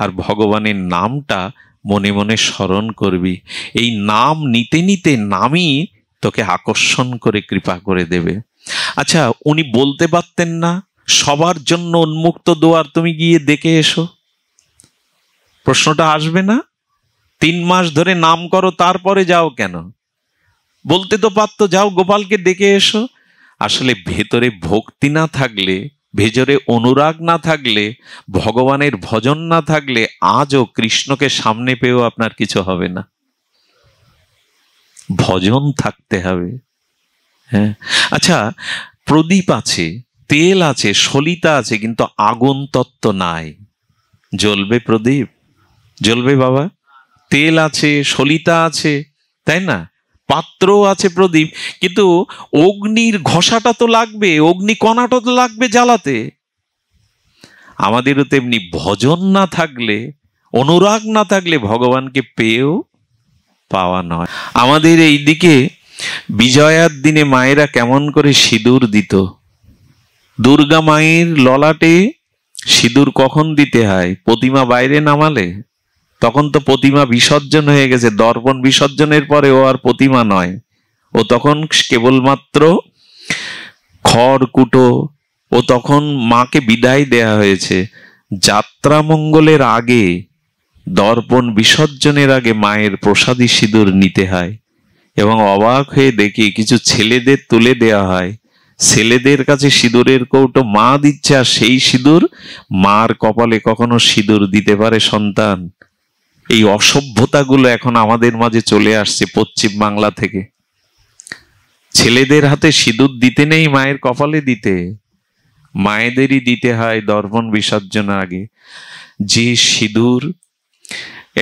আর ভগবানের নামটা মনে মনে স্মরণ করবি। এই নাম নিতে নিতে নামই তোকে আকর্ষণ করে কৃপা করে দেবে। আচ্ছা, উনি বলতে পারতেন না সবার জন্য উন্মুক্ত দুয়ার, তুমি গিয়ে দেখে এসো? প্রশ্নটা আসবে না? 3 মাস ধরে নাম করো, তারপরে যাও কেন? বলতে তো পারতো, যাও গোপালকে ডেকে এসো। আসলে ভেতরে ভক্তি না থাকলে, ভেতরে অনুরাগ না থাকলে, ভগবানের ভজন না থাকলে আজও কৃষ্ণকে সামনে পেয়েও আপনার কিছু হবে না। ভজন থাকতে হবে। হ্যাঁ, আচ্ছা, প্রদীপ আছে, তেল আছে, সলিতা আছে, কিন্তু আগুন তত্ত্ব নাই। জ্বলবে প্রদীপ? জ্বলবে বাবা? তেল আছে, সলিতা আছে, তাই না? পাত্র আছে প্রদীপ, কিন্তু অগ্নির ঘষাটা তো লাগবে, অগ্নি কণাটা তো লাগবে জ্বালাতে। আমাদেরও তেমনি ভজন না থাকলে, অনুরাগ না থাকলে ভগবানকে পেয়েও পাওয়া নয়। আমাদের এই দিকে বিজয়ার দিনে মায়েরা কেমন করে সিঁদুর দিত। দুর্গা মায়ের ললাটে সিঁদুর কখন দিতে হয়? প্রতিমা বাইরে নামালে। তখন তো প্রতিমা বিসর্জন হয়ে গেছে, দর্পণ বিসর্জনের পরে ও আর প্রতিমা নয়, ও তখন কেবলমাত্র খড়কুটো। ও তখন মাকে বিদায় দেয়া হয়েছে। যাত্রা মঙ্গলের আগে, দর্পণ বিসর্জনের আগে মায়ের প্রসাদী সিঁদুর নিতে হয়। এবং অবাক হয়ে দেখি কিছু ছেলেদের তুলে দেয়া হয়, ছেলেদের কাছে সিঁদুরের কৌটো মা দিচ্ছে, আর সেই সিঁদুর মার কপালে কখনো সিঁদুর দিতে পারে সন্তান? এই অসভ্যতাগুলো এখন আমাদের মাঝে চলে আসছে পশ্চিম বাংলা থেকে। ছেলেদের হাতে সিঁদুর দিতে নেই, মায়ের কপালে দিতে। মায়েদেরই দিতে হয় দর্পণ বিসর্জনের আগে। যে সিঁদুর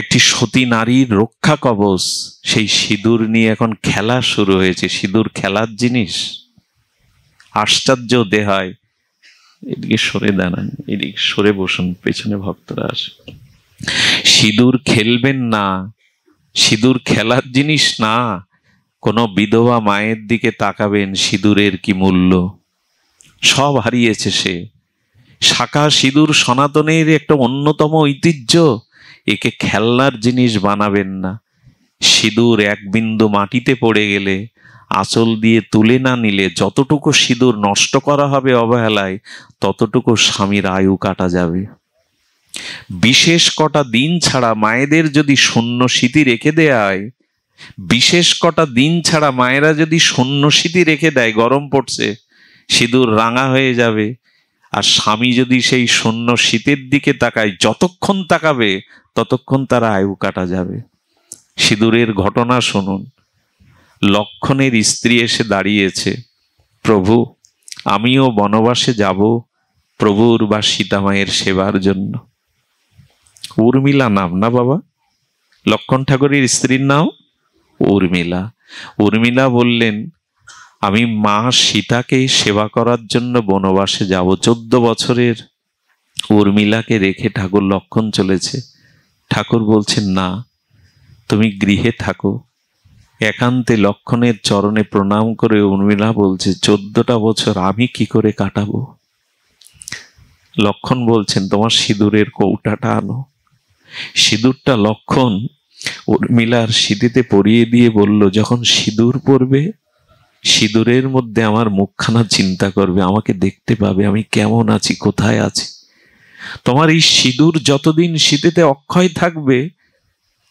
একটি সতী নারীর রক্ষা কবচ, সেই সিঁদুর নিয়ে এখন খেলা শুরু হয়েছে। সিঁদুর খেলার জিনিস, আশ্চর্য দেহায়। এদিকে সরে দাঁড়ান, এদিকে সরে বসুন, পেছনে ভক্তরা আসে। সিঁদুর খেলবেন না, সিঁদুর খেলার জিনিস না। কোনো বিধবা মায়ের দিকে তাকাবেন, সিঁদুরের কি মূল্য? সব হারিয়েছে সে। শাঁখা সিঁদুর সনাতনের একটা অন্যতম ঐতিহ্য, একে খেলনার জিনিস বানাবেন না। সিঁদুর এক বিন্দু মাটিতে পড়ে গেলে, আঁচল দিয়ে তুলে না নিলে, যতটুকু সিঁদুর নষ্ট করা হবে অবহেলায়, ততটুকু স্বামীর আয়ু কাটা যাবে। বিশেষ কটা দিন ছাড়া মায়েদের যদি শূন্য স্মৃতি রেখে দেয়া হয়, বিশেষ কটা দিন ছাড়া মায়েরা যদি শূন্য স্মৃতি রেখে দেয়, গরম পড়ছে, সিঁদুর রাঙা হয়ে যাবে। আর স্বামী যদি সেই শূন্য শীতের দিকে তাকায়, যতক্ষণ তাকাবে ততক্ষণ তার আয়ু কাটা যাবে। সিঁদুরের ঘটনা শুনুন। লক্ষণের স্ত্রী এসে দাঁড়িয়েছে, প্রভু আমিও বনবাসে যাব প্রভুর বা সীতামায়ের সেবার জন্য। উর্মিলা নাম না বাবা? লক্ষণ ঠাকুরের স্ত্রীর নাম উর্মিলা। উর্মিলা বললেন, আমি মা সীতাকে সেবা করার জন্য বনবাসে যাব। 14 বছরের উর্মিলাকে রেখে ঠাকুর লক্ষণ চলেছে। ঠাকুর বলছেন, না, তুমি গৃহে থাকো। একান্তে লক্ষণের চরণে প্রণাম করে উর্মিলা বলছে, 14টা বছর আমি কি করে কাটাবো? লক্ষণ বলছেন, তোমার সিঁদুরের কৌটাটা আনো। সিঁদুরটা লক্ষণ উর্মিলার সিঁথিতে পরিয়ে দিয়ে বলল, যখন সিঁদুর পরবে, সিঁদুরের মধ্যে আমার মুখখানা চিন্তা করবে, আমাকে দেখতে পাবে আমি কেমন আছি, কোথায় আছি। তোমার এই সিঁদুর যতদিন সিঁথিতে অক্ষয় থাকবে,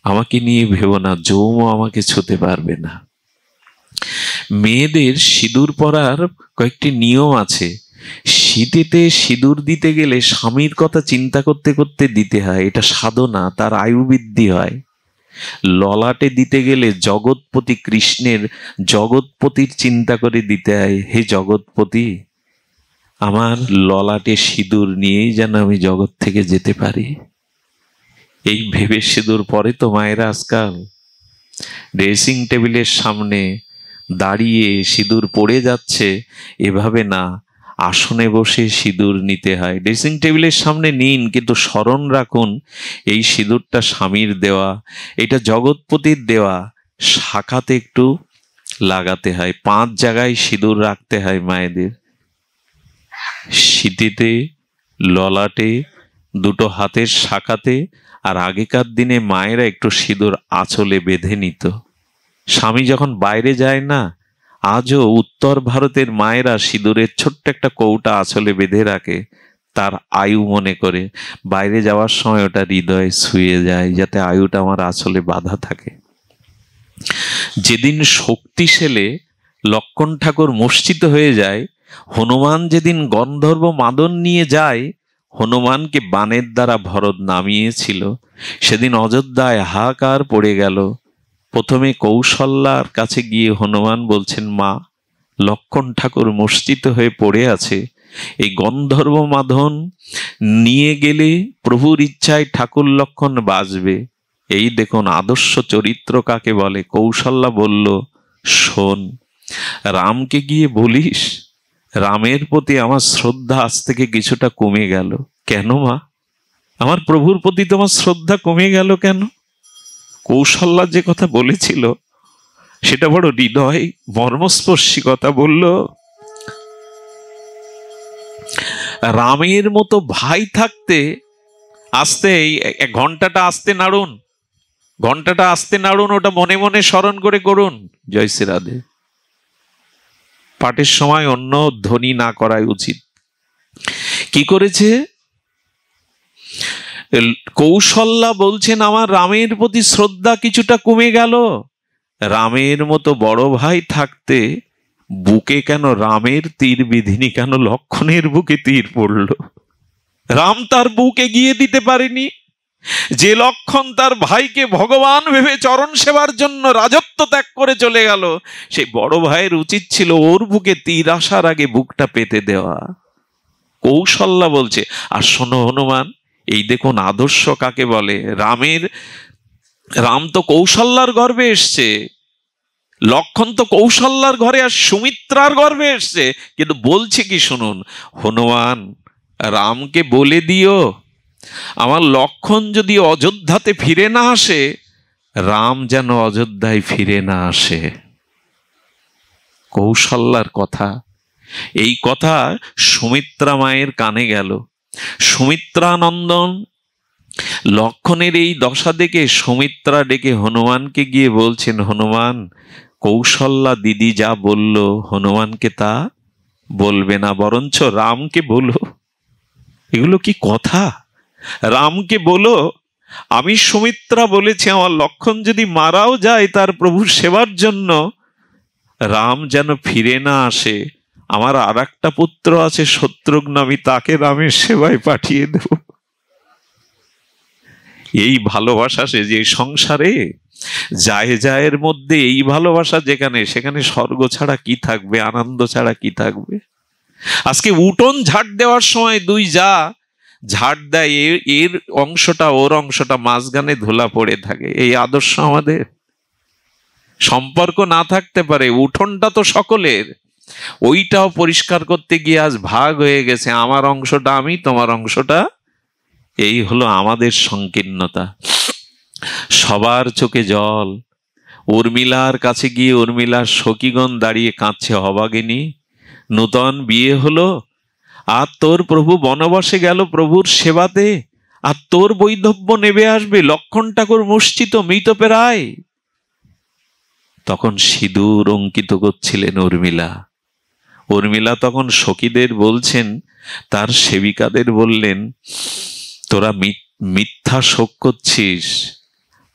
আমাকে নিয়ে ভেবো না, যৌম আমাকে ছুঁতে পারবে না। মেয়েদের সিঁদুর পরার কয়েকটি নিয়ম আছে। সিঁথিতে সিঁদুর দিতে গেলে স্বামীর কথা চিন্তা করতে করতে দিতে হয়, এটা সাধনা, তার আয়ু বৃদ্ধি হয়। ললাটে দিতে গেলে জগৎপতি কৃষ্ণের, জগৎপতির চিন্তা করে দিতে হয়, হে জগৎপতি, আমার ললাটে সিঁদুর নিয়েই যেন আমি জগৎ থেকে যেতে পারি। এই ভেবে সিঁদুর পরে তো মায়েরা আজকাল ড্রেসিং টেবিলের সামনে দাঁড়িয়ে সিঁদুর পড়ে যাচ্ছে, এভাবে না, আসনে বসে সিঁদুর নিতে হয়। ড্রেসিং টেবিলের সামনে নিন, কিন্তু স্মরণ রাখুন এই সিঁদুরটা স্বামীর দেওয়া, এটা জগৎপতির দেওয়া। শাখাতে একটু লাগাতে হয়, 5 জায়গায় সিঁদুর রাখতে হয় মায়েদের, সিঁথিতে, ললাটে, দুটো হাতের শাখাতে, আর আগেকার দিনে মায়েরা একটু সিঁদুর আঁচলে বেঁধে নিত। স্বামী যখন বাইরে যায় না, আজও উত্তর ভারতের মায়েরা সিঁদুরের ছোট্ট একটা কৌটা আঁচলে বেঁধে রাখে, তার আয়ু মনে করে। বাইরে যাওয়ার সময় ওটা হৃদয়ে ছুঁয়ে যায়, যাতে আয়ুটা আমার আঁচলে বাঁধা থাকে। যেদিন শক্তিশালে লক্ষ্মণ ঠাকুর মূর্ছিত হয়ে যায়, হনুমান যেদিন গন্ধর্ব মাদন নিয়ে যায়, হনুমানকে বানের দ্বারা ভরত নামিয়েছিল, সেদিন অযোধ্যায় হাহাকার পড়ে গেল। প্রথমে কৌশল্যার কাছে গিয়ে হনুমান বলছেন, মা, লক্ষ্মণ ঠাকুর মূর্ছিত হয়ে পড়ে আছে, এই গন্ধর্ব মাদন নিয়ে গেলে প্রভুর ইচ্ছায় ঠাকুর লক্ষ্মণ বাঁচবে। এই দেখুন আদর্শ চরিত্র কাকে বলে। কৌশল্যা বলল, শোন, রামকে গিয়ে বলিস রামের প্রতি আমার শ্রদ্ধা আজ থেকে কিছুটা কমে গেল। কেন মা, আমার প্রভুর প্রতি তোমার শ্রদ্ধা কমে গেল কেন? কৌশল্যা যে কথা বলেছিল সেটা বড় হৃদয় মর্মস্পর্শী কথা বলল। রামের মতো ভাই থাকতে, আস্তে ঘন্টাটা আস্তে নাড়ুন, ঘন্টাটা আস্তে নাড়ুন, ওটা মনে মনে স্মরণ করে করুন। জয় শ্রী রাধে। পাঠের সময় অন্য ধ্বনি না করাই উচিত। কি করেছে কৌশল্যা? বলছেন আমার রামের প্রতি শ্রদ্ধা কিছুটা কমে গেল। রামের মতো বড় ভাই থাকতে বুকে কেন রামের তীর বিধিনি, কেন লক্ষ্মণের বুকে তীর পড়ল? রাম তার বুকে গিয়ে দিতে পারেনি। যে লক্ষ্মণ তার ভাইকে ভগবান ভেবে চরণ সেবার জন্য রাজত্ব ত্যাগ করে চলে গেল, সেই বড় ভাইয়ের উচিত ছিল ওর বুকে তীর আসার আগে বুকটা পেতে দেওয়া। কৌশল্যা বলছে, আর শোনো হনুমান, এই দেখুন আদর্শ কাকে বলে। রাম তো কৌশল্যার গর্ভে এসছে, লক্ষ্মণ তো কৌশল্যার ঘরে আর সুমিত্রার গর্ভে এসছে, কিন্তু বলছে কি শুনুন, হনুমান রামকে বলে দিও আমার লক্ষ্মণ যদি অযোধ্যাতে ফিরে না আসে, রাম যেন অযোধ্যায় ফিরে না আসে। কৌশল্যার কথা। এই কথা সুমিত্রা মায়ের কানে গেল। সুমিত্রা নন্দন লক্ষ্মণের এই দশা দেখে সুমিত্রা ডেকে হনুমানকে গিয়ে বলছেন, হনুমান, কৌশল্যা দিদি যা বলল হনুমানকে তা বলবে না, বরঞ্চ রামকে বলো। এগুলো কি কথা? রামকে বলো আমি সুমিত্রা বলেছি আমার লক্ষ্মণ যদি মারাও যায় তার প্রভুর সেবার জন্য, রাম যেন ফিরে না আসে। আমার আর একটা পুত্র আছে শত্রুঘ্ন, আমি তাকে রামের সেবায় পাঠিয়ে দেব। এই ভালোবাসা সে যে সংসারে জায়ের মধ্যে এই ভালোবাসা যেখানে, সেখানে স্বর্গ ছাড়া কি থাকবে, আনন্দ ছাড়া কি থাকবে? আজকে উঠোন ঝাড় দেওয়ার সময় দুই যা ঝাড় দেয়, এর অংশটা ওর অংশটা মাঝখানে ধুলা পড়ে থাকে। এই আদর্শ আমাদের। সম্পর্ক না থাকতে পারে, উঠোনটা তো সকলের, ওইটাও পরিষ্কার করতে গিয়ে আজ ভাগ হয়ে গেছে, আমার অংশটা আমি, তোমার অংশটা। এই হলো আমাদের সংকীর্ণতা। সবার চোখে জল। উর্মিলার কাছে গিয়ে উর্মিলার সখীগণ দাঁড়িয়ে কাঁদছে, অভাগিনী নূতন বিয়ে হলো, আর তোর প্রভু বনবাসে গেল প্রভুর সেবাতে, আর তোর বৈধব্য নেবে আসবে, লক্ষ্মণ ঠাকুর মূর্ছিত মৃতপ্রায়। তখন সিঁদুর অঙ্কিত করছিলেন উর্মিলা। উর্মিলা তখন সখীদের বলছেন, তার সেবিকাদের বললেন, তোরা মিথ্যা শোক করছিস।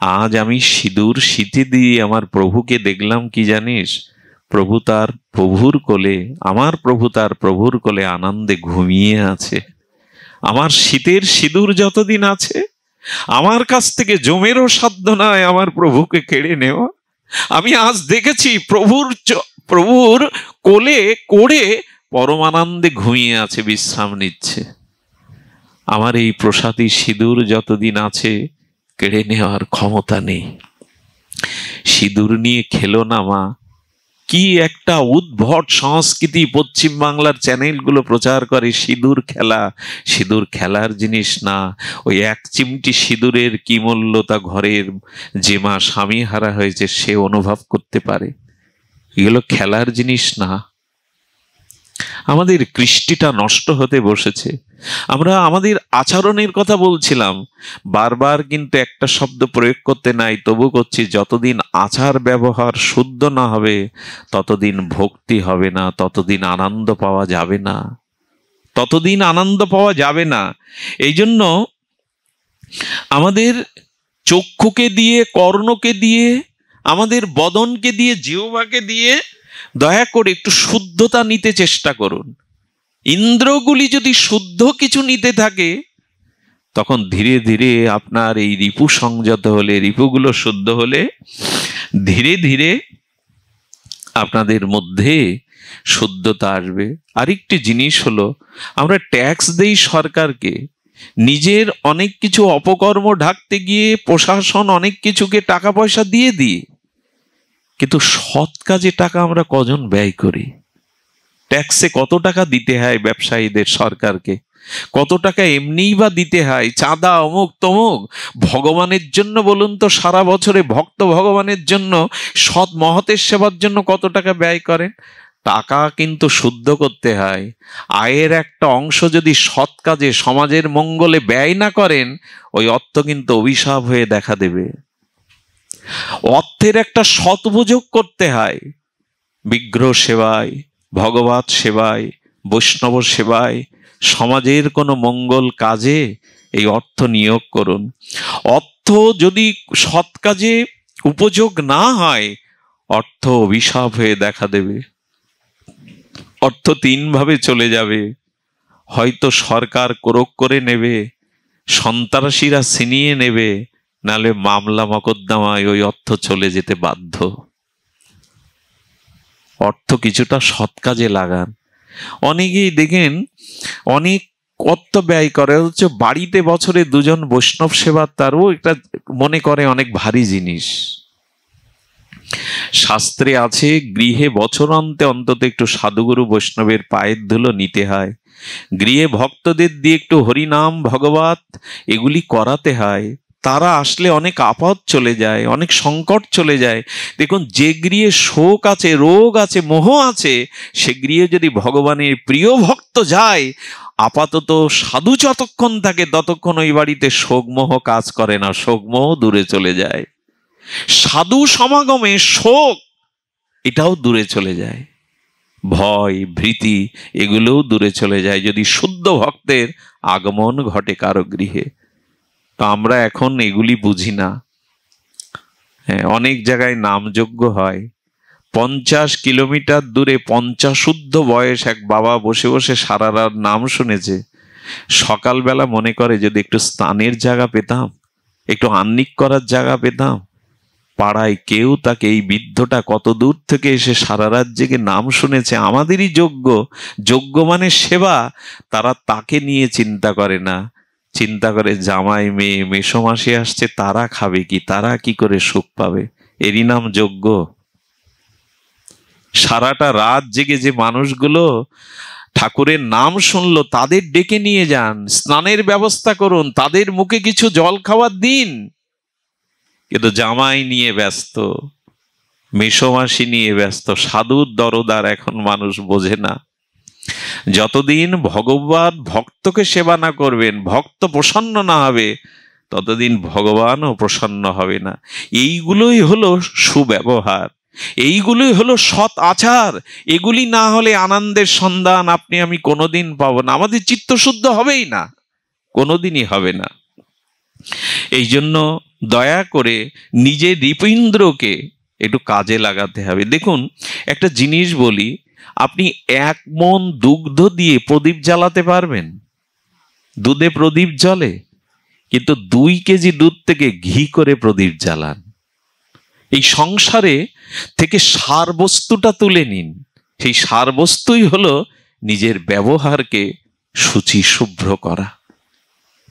আজ আমি সিঁদুর সিঁথি দিয়ে আমার প্রভুকে দেখলাম কি জানিস, প্রভু তার প্রভুর কোলে, আমার প্রভু তার প্রভুর কোলে আনন্দে ঘুমিয়ে আছে। আমার শীতের সিঁদুর যতদিন আছে, আমার কাছ থেকে জমেরও সাধ্য নয় আমার প্রভুকে কেড়ে নেওয়া। আমি আজ দেখেছি প্রভুর কোলে করে পরমানন্দে ঘুমিয়ে আছে, বিশ্রাম নিচ্ছে। আমার এই প্রসাদী সিঁদুর যতদিন আছে কেড়ে নেওয়ার ক্ষমতা নেই। সিঁদুর নিয়ে খেলো না মা। কি একটা উদ্ভট সংস্কৃতি পশ্চিম বাংলার চ্যানেলগুলো প্রচার করে, সিঁদুর খেলা। সিঁদুর খেলার জিনিস না। ওই এক চিমটি সিঁদুরের কি মূল্য তা ঘরের যে মা স্বামী হারা হয়েছে সে অনুভব করতে পারে। এগুলো খেলার জিনিস না। আমাদের কৃষ্টিটা নষ্ট হতে বসেছে। আমরা আমাদের আচরণের কথা বলছিলাম, বারবার কিন্তু একটা শব্দ প্রয়োগ করতে নাই, তবু করছি। যতদিন আচার ব্যবহার শুদ্ধ না হবে, ততদিন ভক্তি হবে না, ততদিন আনন্দ পাওয়া যাবে না, ততদিন আনন্দ পাওয়া যাবে না। এই জন্য আমাদের চক্ষুকে দিয়ে, কর্ণকে দিয়ে, আমাদের বদনকে দিয়ে, জিহ্বাকে দিয়ে দয়া করে একটু শুদ্ধতা নিতে চেষ্টা করুন। ইন্দ্রগুলি যদি শুদ্ধ কিছু নিতে থাকে, তখন ধীরে ধীরে আপনার এই রিপু সংযত হলে, রিপুগুলো শুদ্ধ হলে, ধীরে ধীরে আপনাদের মধ্যে শুদ্ধতা আসবে। আরেকটি জিনিস হলো, আমরা ট্যাক্স দেই সরকারকে, নিজের অনেক কিছু অপকর্ম ঢাকতে গিয়ে প্রশাসন অনেক কিছুকে টাকা পয়সা দিয়ে দিই, কিন্তু সৎ কাজে টাকা আমরা কজন ব্যয় করি? ট্যাক্সে কত টাকা দিতে হয় ব্যবসায়ীদের সরকারকে, কত টাকা এমনিই বা দিতে হয়, চাঁদা অমুক তমুক। ভগবানের জন্য বলুন তো, সারা বছরে ভক্ত ভগবানের জন্য, সৎ মহতের সেবার জন্য কত টাকা ব্যয় করেন? টাকা কিন্তু শুদ্ধ করতে হয়। আয়ের একটা অংশ যদি সৎ কাজে, সমাজের মঙ্গলে ব্যয় না করেন, ওই অর্থ কিন্তু অভিশাপ হয়ে দেখা দেবে। অর্থের একটা সদুপযোগ করতে হয়, বিগ্রহ সেবায়, ভগবত সেবায়, বৈষ্ণব সেবায়, সমাজের কোনো মঙ্গল কাজে এই অর্থ নিয়োগ করুন। অর্থ যদি সৎ কাজে উপযোগ না হয়, অর্থ অভিশাপ হয়ে দেখা দেবে। অর্থ তিনভাবে চলে যাবে, হয়তো সরকার ক্রোক করে নেবে, সন্ত্রাসীরা ছিনিয়ে নেবে, নালে মামলা মকদ্দমায় ওই অর্থ চলে যেতে বাধ্য। অর্থ কিছুটা সৎ কাজে লাগান। অনেকেই দেখেন অনেক অর্থ ব্যয় করে, হচ্ছে বাড়িতে বছরে দুজন বৈষ্ণব সেবা, তারও একটা মনে করে অনেক ভারী জিনিস। শাস্ত্রে আছে, গৃহে বছরান্তে অন্তত একটু সাধুগুরু বৈষ্ণবের পায়ের ধুলো নিতে হয়, গৃহে ভক্তদের দিয়ে একটু হরিনাম ভগবত এগুলি করাতে হয়। তারা আসলে অনেক আপদ চলে যায়, অনেক সংকট চলে যায়। দেখুন, যে গৃহে শোক আছে, রোগ আছে, মোহ আছে, সে গৃহে যদি ভগবানের প্রিয় ভক্ত যায়, আপাতত সাধু যতক্ষণ থাকে ততক্ষণ ওই বাড়িতে শোকমোহ কাজ করে না, শোকমোহ দূরে চলে যায়। সাধু সমাগমে শোক এটাও দূরে চলে যায়, ভয় ভীতি এগুলোও দূরে চলে যায় যদি শুদ্ধ ভক্তের আগমন ঘটে কারো গৃহে। তো আমরা এখন এগুলি বুঝি না। হ্যাঁ, অনেক জায়গায় নামযজ্ঞ হয়, 50 কিলোমিটার দূরে 50 শুদ্ধ বয়স এক বাবা বসে বসে সারা রাত নাম শুনেছে। সকালবেলা মনে করে যদি একটু স্নানের জায়গা পেতাম, একটু আহ্নিক করার জায়গা পেতাম। পাড়ায় কেউ তাকে, এই বৃদ্ধটা কত দূর থেকে এসে সারা রাত জেগে নাম শুনেছে, আমাদেরই যোগ্য, যোগ্য মানে সেবা, তারা তাকে নিয়ে চিন্তা করে না। চিন্তা করে জামাই মেয়ে মেসোমাসি আসছে, তারা খাবে কি, তারা কি করে সুখ পাবে, এরই নাম যোগ্য। সারাটা রাত জেগে যে মানুষগুলো ঠাকুরের নাম শুনলো, তাদের ডেকে নিয়ে যান, স্নানের ব্যবস্থা করুন, তাদের মুখে কিছু জল খাওয়ার দিন। কিন্তু জামাই নিয়ে ব্যস্ত, মেসোমাসি নিয়ে ব্যস্ত, সাধুর দরদার এখন মানুষ বোঝে না। যতদিন ভগবান ভক্তকে সেবা না করবেন, ভক্ত প্রসন্ন না হবে, ততদিন ভগবানও প্রসন্ন হবে না। এইগুলোই হলো সুব্যবহার, এইগুলোই হলো সৎ আচার। এগুলি না হলে আনন্দের সন্ধান আপনি আমি কোনোদিন পাবো না, আমাদের চিত্তশুদ্ধ হবেই না, কোনোদিনই হবে না। এই জন্য দয়া করে নিজের হৃদইন্দ্রকে একটু কাজে লাগাতে হবে। দেখুন, একটা জিনিস বলি, আপনি 1 মণ দুগ্ধ দিয়ে প্রদীপ জ্বালাতে পারবেন? দুধে প্রদীপ জ্বলে, কিন্তু 2 কেজি দুধ থেকে ঘি করে প্রদীপ জ্বালান। এই সংসারে থেকে সার বস্তুটা তুলে নিন। সেই সার বস্তুই হলো নিজের ব্যবহারকে শুচি শুভ্র করা।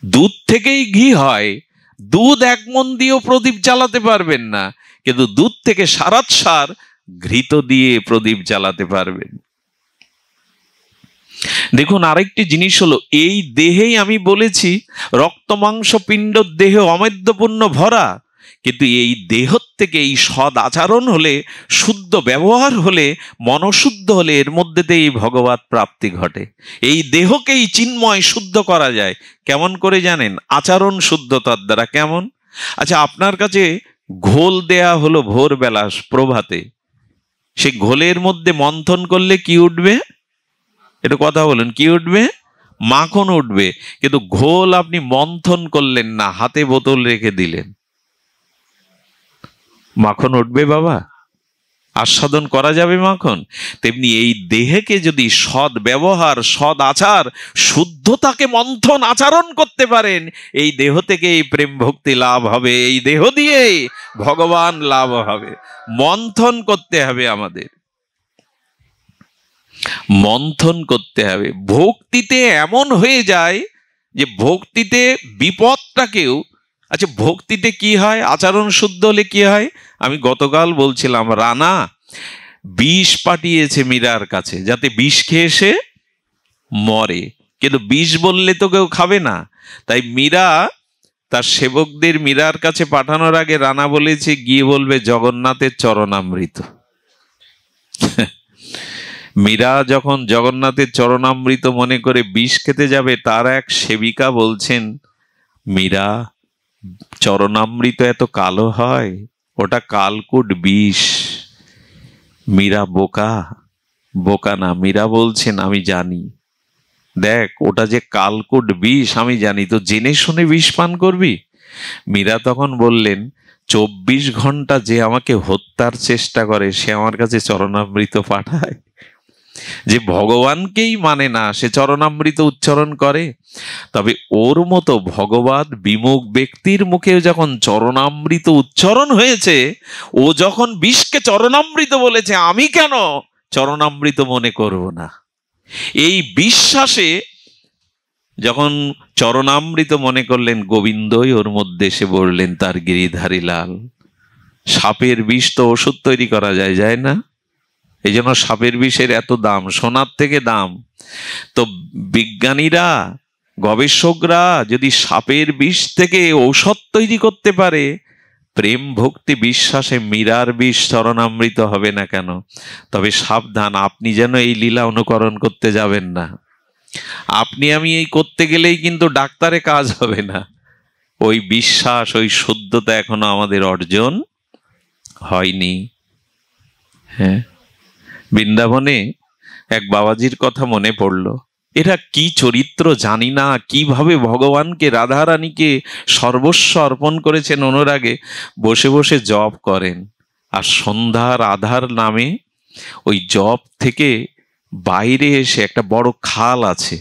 দুধ থেকেই ঘি হয়, দুধ 1 মণ দিয়েও প্রদীপ জ্বালাতে পারবেন না, কিন্তু দুধ থেকে সার ঘৃত দিয়ে প্রদীপ জ্বালাতে পারবেন। দেখুন, আরেকটি জিনিস হলো, এই দেহেই আমি বলেছি রক্ত মাংস পিণ্ড দেহ অমেদ্যপূর্ণ ভরা, কিন্তু এই দেহ থেকে এই সদ আচরণ হলে, শুদ্ধ ব্যবহার হলে, মনশুদ্ধ হলে এর মধ্যে দিয়ে এই ভগবত প্রাপ্তি ঘটে। এই দেহকেই চিন্ময় শুদ্ধ করা যায় কেমন করে জানেন? আচরণ শুদ্ধতার দ্বারা। কেমন? আচ্ছা, আপনার কাছে ঘোল দেয়া হলো ভোরবেলা প্রভাতে, সে ঘোলের মধ্যে মন্থন করলে কি উঠবে? একটু কথা বলুন, কি উঠবে? মাখন উঠবে। কিন্তু ঘোল আপনি মন্থন করলেন না, হাতে বোতল রেখে দিলেন, মাখন উঠবে বাবা? আস্বাদন করা যাবে মাখন? তেমনি এই দেহকে যদি সৎ ব্যবহার, সৎ আচার, শুদ্ধতাকে মন্থন আচরণ করতে পারেন, এই দেহ থেকে এই প্রেম ভক্তি লাভ হবে, এই দেহ দিয়ে ভগবান লাভ হবে। মন্থন করতে হবে, আমাদের মন্থন করতে হবে। ভক্তিতে এমন হয়ে যায় যে ভক্তিতে বিপদটাকেও, আচ্ছা ভক্তিতে কি হয়? আচরণ শুদ্ধ হলে কি হয়? আমি গতকাল বলছিলাম, রানা বিষ পাঠিয়েছে মীরার কাছে যাতে বিষ খেয়ে সে মরে, কিন্তু বিষ বললে তো কেউ খাবে না। তাই মীরা তার সেবকদের মীরার কাছে পাঠানোর আগে রানা বলেছে, গিয়ে বলবে জগন্নাথের চরণামৃত। মীরা যখন জগন্নাথের চরণামৃত মনে করে বিষ খেতে যাবে, তার এক সেবিকা বলছেন, মীরা চরণামৃত এত কালো হয়? ওটা কালকুট বিষ। মীরা বোকা? বোকা না, মীরা বলছেন আমি জানি, দেখ ওটা যে কালকুট বিষ আমি জানি, তো জেনে শুনে বিষ পান করবি? মীরা তখন বললেন, 24 ঘন্টা যে আমাকে হত্যার চেষ্টা করে সে আমার কাছে চরণামৃত পাঠায়? যে ভগবানকেই মানে না সে চরণামৃত উচ্চারণ করে? তবে ওর মতো ভগবত বিমুখ ব্যক্তির মুখে যখন চরণামৃত উচ্চারণ হয়েছে, ও যখন বিষকে চরণামৃত বলেছে, আমি কেন চরণামৃত মনে করব না? এই বিশ্বাসে যখন চরণামৃত মনে করলেন, গোবিন্দই ওর মধ্যে এসে বললেন তার গিরিধারী লাল। সাপের বিষ তো ওষুধ তৈরি করা যায়, যায় না? এই জন্য সাপের বিষের এত দাম, সোনার থেকে দাম। তো বিজ্ঞানীরা, গবেষকরা যদি সাপের বিষ থেকে ঔষধ তৈরি করতে পারে, প্রেম ভক্তি বিশ্বাসে মীরার বিষ চরণামৃত হবে না কেন? তবে সাবধান, আপনি যেন এই লীলা অনুকরণ করতে যাবেন না। আপনি আমি এই করতে গেলেই কিন্তু ডাক্তারে কাজ হবে না। ওই বিশ্বাস, ওই শুদ্ধতা এখনো আমাদের অর্জন হয়নি। হ্যাঁ, বৃন্দাবনে এক বাবাজির কথা মনে পড়ল। এরা কি চরিত্র জানি না, কিভাবে ভগবানকে, রাধারানীকে সর্বস্ব অর্পণ করেছেন অনুরাগে। বসে বসে জপ করেন, আর সন্ধ্যার আধার নামে ওই জপ থেকে বাইরে এসে একটা বড় খাল আছে,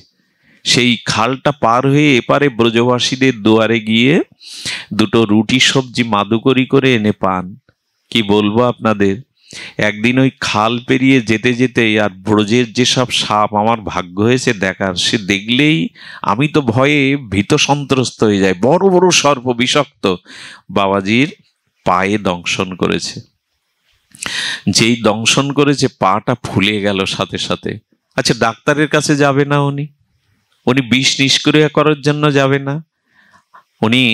সেই খালটা পার হয়ে এপারে ব্রজবাসীদের দুয়ারে গিয়ে দুটো রুটি সবজি মাদুকরি করে এনে পান। কি বলবো আপনাদের, একদিন ওই খাল পেরিয়ে যেতে যেতে, আর ব্রজের যেসব সাপ আমার ভাগ্য হয়েছে দেখার, সে দেখলেই আমি তো ভয়ে ভীত সন্ত্রস্ত হয়ে যাই। বড় বড় সর্প, বিষাক্ত, বাবাজির পায়ে দংশন করেছে। যেই দংশন করেছে পাটা ফুলে গেল সাথে সাথে। আচ্ছা, ডাক্তারের কাছে যাবে না উনি? উনি বিষ নিষ্ক্রিয় করার জন্য যাবে না? উনি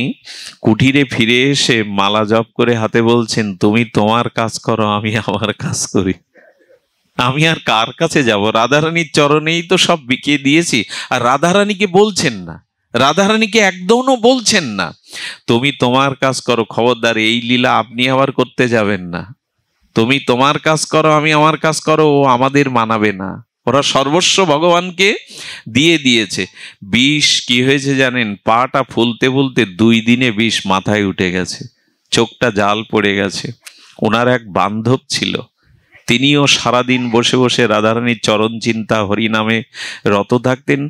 কুঠিরে ফিরে এসে মালা জপ করে হাতে বলছেন, তুমি তোমার কাজ করো, আমি আমার কাজ করি। আমি আর কার কাছে যাব? রাধারানীর চরণেই তো সব বিকিয়ে দিয়েছি। আর রাধারানীকে বলছেন না, রাধারানীকে একদমও বলছেন না, তুমি তোমার কাজ করো। খবরদার এই লীলা আপনি আবার করতে যাবেন না। তুমি তোমার কাজ করো, আমি আমার কাজ করো, ও আমাদের মানাবে না। ওরা সর্বস্ব ভগবানকে দিয়ে দিয়েছে। বিষ কি হয়েছে জানেন? পাটা ফুলতে ফুলতে 2 দিনে বিষ মাথায় উঠে গেছে, চোখটা জাল পড়ে গেছে। ওনার এক বান্ধব ছিল, তিনিও সারাদিন বসে বসে রাধারানীর চরণ চিন্তা হরিনামে রত থাকতেন।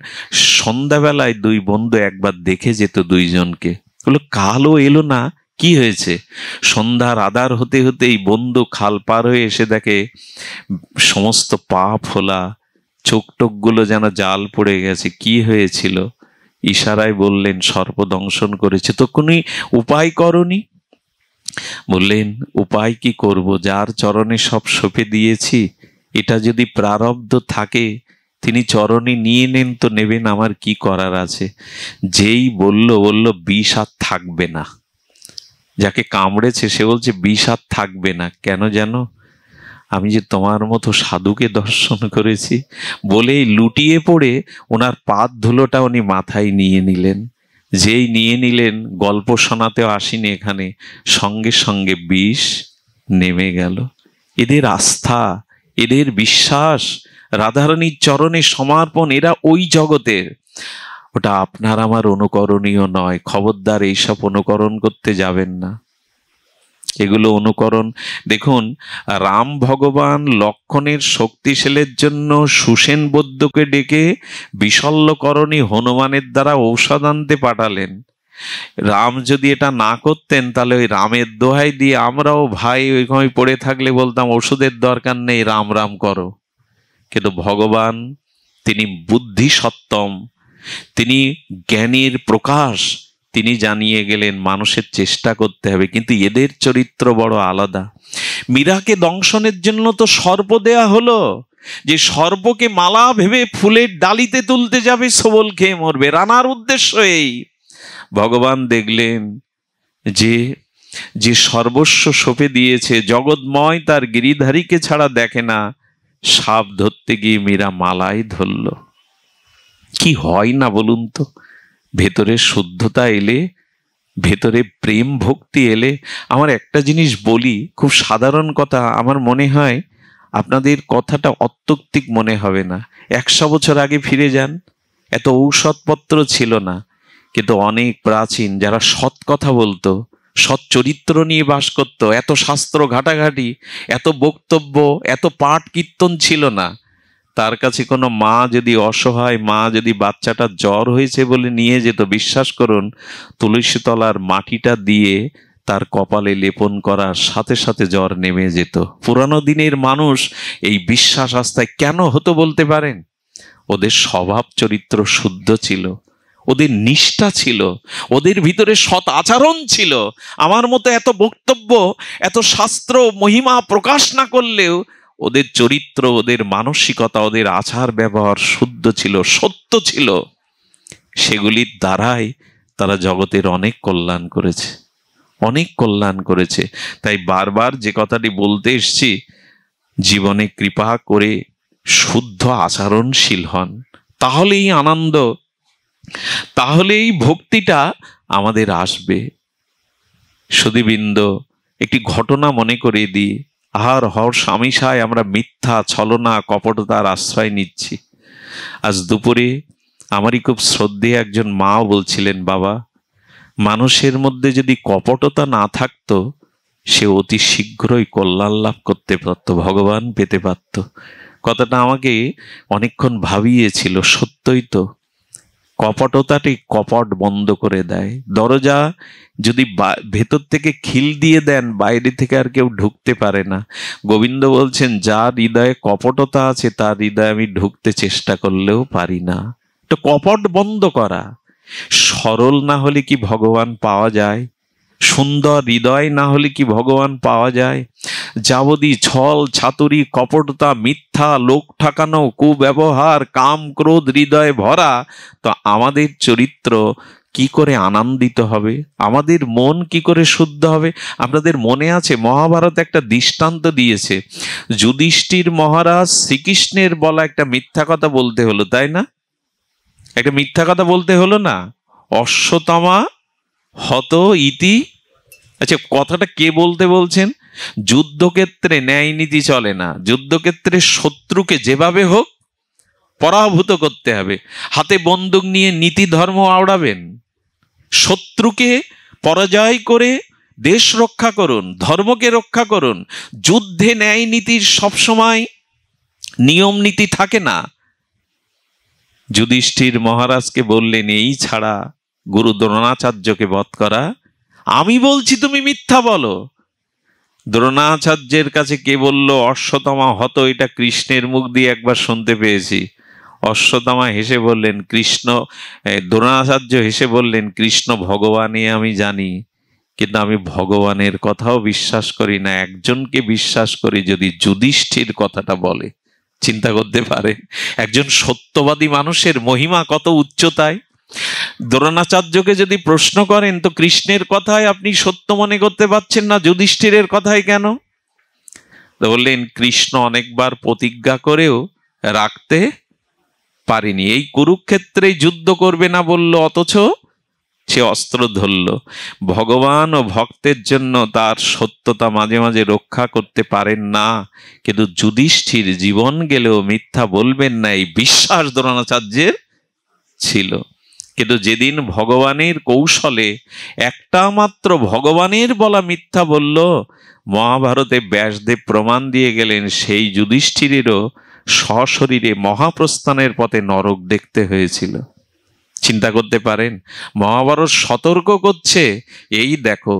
সন্ধ্যাবেলায় 2 বন্ধু একবার দেখে যেত দুইজনকে, বললো কালও এলো না, কি হয়েছে? সন্ধ্যার আধার হতে হতেই বন্ধু খাল পার হয়ে এসে দেখে সমস্ত পা ফোলা, চোখ টোকগুলো যেন জাল পড়ে গেছে। কি হয়েছিল? ইশারায় বললেন সর্প দংশন করেছে। তো কোনো উপায় করনি? বললেন উপায় কি করব, যার চরণে সব সঁপে দিয়েছি, এটা যদি প্রারব্ধ থাকে তিনি চরণে নিয়ে নেন তো নেবেন, আমার কি করার আছে। যেই বলল বিষ আর থাকবে না, যাকে কামড়েছে সে বলছে বিষ আর থাকবে না। কেন জানো? আমি যে তোমার মতো সাধুকে দর্শন করেছি। বলেই লুটিয়ে পড়ে ওনার পাদ ধুলোটা উনি মাথায় নিয়ে নিলেন। যেই নিয়ে নিলেন, গল্প শোনাতেও আসিনি এখানে, সঙ্গে সঙ্গে বিষ নেমে গেল। এদের আস্থা, এদের বিশ্বাস, রাধারানীর চরণে সমর্পণ, এরা ওই জগতের। ওটা আপনার আমার অনুকরণীয় নয়। খবরদার এইসব অনুকরণ করতে যাবেন না। এগুলো অনুকরণ, দেখুন রাম ভগবান লক্ষণের শক্তিশালের জন্য সুসেন বৈদ্যকে ডেকে বিশল্যকরণী হনুমানের দ্বারা ঔষধ আনতে পাঠালেন। রাম যদি এটা না করতেন তাহলে ওই রামের দোহাই দিয়ে আমরাও ভাই ওইখানে পড়ে থাকলে বলতাম ওষুধের দরকার নেই, রাম রাম করো। কিন্তু ভগবান তিনি বুদ্ধি সত্তম, তিনি জ্ঞানীর প্রকাশ, তিনি জানিয়ে গেলেন মানুষের চেষ্টা করতে হবে। কিন্তু এদের চরিত্র বড় আলাদা। মীরাকে দংশনের জন্য তো সর্প দেয়া হলো, যে সর্পকে মালা ভেবে ফুলের ডালিতে তুলতে যাবে, সবল খেয়ে মরবে। রানার উদ্দেশ্য এই। ভগবান দেখলেন যে যে সর্বস্ব সঁপে দিয়েছে, জগৎময় তার গিরিধারীকে ছাড়া দেখে না, সাপ ধরতে গিয়ে মীরা মালাই ধরল। কি হয় না বলুন তো? ভেতরে শুদ্ধতা এলে, ভেতরে প্রেম ভক্তি এলে। আমার একটা জিনিস বলি, খুব সাধারণ কথা, আমার মনে হয় আপনাদের কথাটা অত্যৌক্তিক মনে হবে না। 100 বছর আগে ফিরে যান, এত ঔষধপত্র ছিল না, কিন্তু অনেক প্রাচীন যারা সৎ কথা বলতো, সৎ চরিত্র নিয়ে বাস করত, এত শাস্ত্র ঘাটাঘাটি, এত বক্তব্য, এত পাঠ কীর্তন ছিল না। তার কাছে কোনো মা যদি অসহায় মা যদি বাচ্চাটা জ্বর হয়েছে বলে নিয়ে যেত, বিশ্বাস করুন তুলসী তলার মাটিটা দিয়ে তার কপালে লেপন করার সাথে সাথে জ্বর নেমে যেত। পুরানো দিনের মানুষ এই বিশ্বাস আস্থায় কেন হতো বলতে পারেন? ওদের স্বভাব চরিত্র শুদ্ধ ছিল, ওদের নিষ্ঠা ছিল, ওদের ভিতরে সৎ আচরণ ছিল। আমার মতো এত বক্তব্য, এত শাস্ত্র মহিমা প্রকাশ না করলেও ওদের চরিত্র, ওদের মানসিকতা, ওদের আচার ব্যবহার শুদ্ধ ছিল, সত্য ছিল। সেগুলির দ্বারাই তারা জগতের অনেক কল্যাণ করেছে, অনেক কল্যাণ করেছে। তাই বারবার যে কথাটি বলতে এসছি, জীবনে কৃপা করে শুদ্ধ আচরণশীল হন, তাহলেই আনন্দ, তাহলেই ভক্তিটা আমাদের আসবে। সুধীবৃন্দ, একটি ঘটনা মনে করে দিই। আহার হর স্বামীসায় আমরা মিথ্যা, ছলনা, কপটতার আশ্রয় নিচ্ছি। আজ দুপুরে আমারই খুব শ্রদ্ধেয় একজন মাও বলছিলেন, বাবা, মানুষের মধ্যে যদি কপটতা না থাকতো, সে অতি শীঘ্রই কল্যাণ লাভ করতে পারত, ভগবান পেতে পারত। কথাটা আমাকে অনেকক্ষণ ভাবিয়েছিল। সত্যই তো, কপটতাটি কপট বন্ধ করে দেয়। দরজা যদি ভেতর থেকে খিল দিয়ে দেন, বাইরে থেকে আর কেউ ঢুকতে পারে না। গোবিন্দ বলছেন, যার হৃদয়ে কপটতা আছে তার হৃদয়ে আমি ঢুকতে চেষ্টা করলেও পারি না। তো কপট বন্ধ করা। সরল না হলে কি ভগবান পাওয়া যায়? সুন্দর হৃদয় না হলে কি ভগবান পাওয়া যায়? যাবদি ছল, ছাতুরি, কপটতা, মিথ্যা, লোক ঠকানো, কুব্যবহার, কাম, ক্রোধ হৃদয়ে ভরা, তো আমাদের চরিত্র কি করে আনন্দিত হবে? আমাদের মন কি করে শুদ্ধ হবে? আপনাদের মনে আছে মহাভারত একটা দৃষ্টান্ত দিয়েছে। যুধিষ্ঠির মহারাজ শ্রীকৃষ্ণের বলা একটা মিথ্যা কথা বলতে হলো, তাই না? একটা মিথ্যা কথা বলতে হলো না? অশ্বত্থামা হত ইতি। আচ্ছা, কথাটা কে বলতে বলছেন? যুদ্ধক্ষেত্রে ন্যায় নীতি চলে না। যুদ্ধক্ষেত্রে শত্রুকে যেভাবে হোক পরাভূত করতে হবে। হাতে বন্দুক নিয়ে নীতি ধর্ম আওড়াবেন? শত্রুকে পরাজয় করে দেশ রক্ষা করুন, ধর্মকে রক্ষা করুন। যুদ্ধে ন্যায় নীতির সবসময় নিয়ম নীতি থাকে না। যুধিষ্ঠির মহারাজকে বললেন, এই ছাড়া গুরু দ্রোণাচার্যকে বধ করা। আমি বলছি তুমি মিথ্যা বলো। দ্রোণাচার্যের কাছে কে বলল অশ্বত্থামা হত, এটা কৃষ্ণের মুখ দিয়ে একবার শুনতে পেয়েছি। অশ্বত্থামা হেসে বললেন, দ্রোণাচার্য হেসে বললেন, কৃষ্ণ ভগবানই আমি জানি, কিন্তু আমি ভগবানের কথাও বিশ্বাস করি না। একজনকে বিশ্বাস করি, যদি যুধিষ্ঠির কথাটা বলে। চিন্তা করতে পারে একজন সত্যবাদী মানুষের মহিমা কত উচ্চতায়। দ্রোণাচার্যকে যদি প্রশ্ন করেন তো কৃষ্ণের কথায় আপনি সত্য মনে করতে পারছেন না, যুধিষ্ঠিরের কথায় কেন? তো বললেন কৃষ্ণ অনেকবার প্রতিজ্ঞা করেও রাখতে পারেনি। এই কুরুক্ষেত্রে যুদ্ধ করবে না বলল, অথচ সে অস্ত্র ধরল। ভগবান ও ভক্তের জন্য তার সত্যতা মাঝে মাঝে রক্ষা করতে পারেন না, কিন্তু যুধিষ্ঠির জীবন গেলেও মিথ্যা বলবেন না এই বিশ্বাস দ্রোণাচার্যের ছিল। কিন্তু যেদিন ভগবানের কৌশলে একটা মাত্র ভগবানের বলা মিথ্যা বলল, মহাভারতে ব্যাসদেব প্রমাণ দিয়ে গেলেন সেই যুধিষ্ঠিরেরও সশরীরে মহাপ্রস্থানের পথে নরক দেখতে হয়েছিল। চিন্তা করতে পারেন, মহাভারত সতর্ক করছে, এই দেখো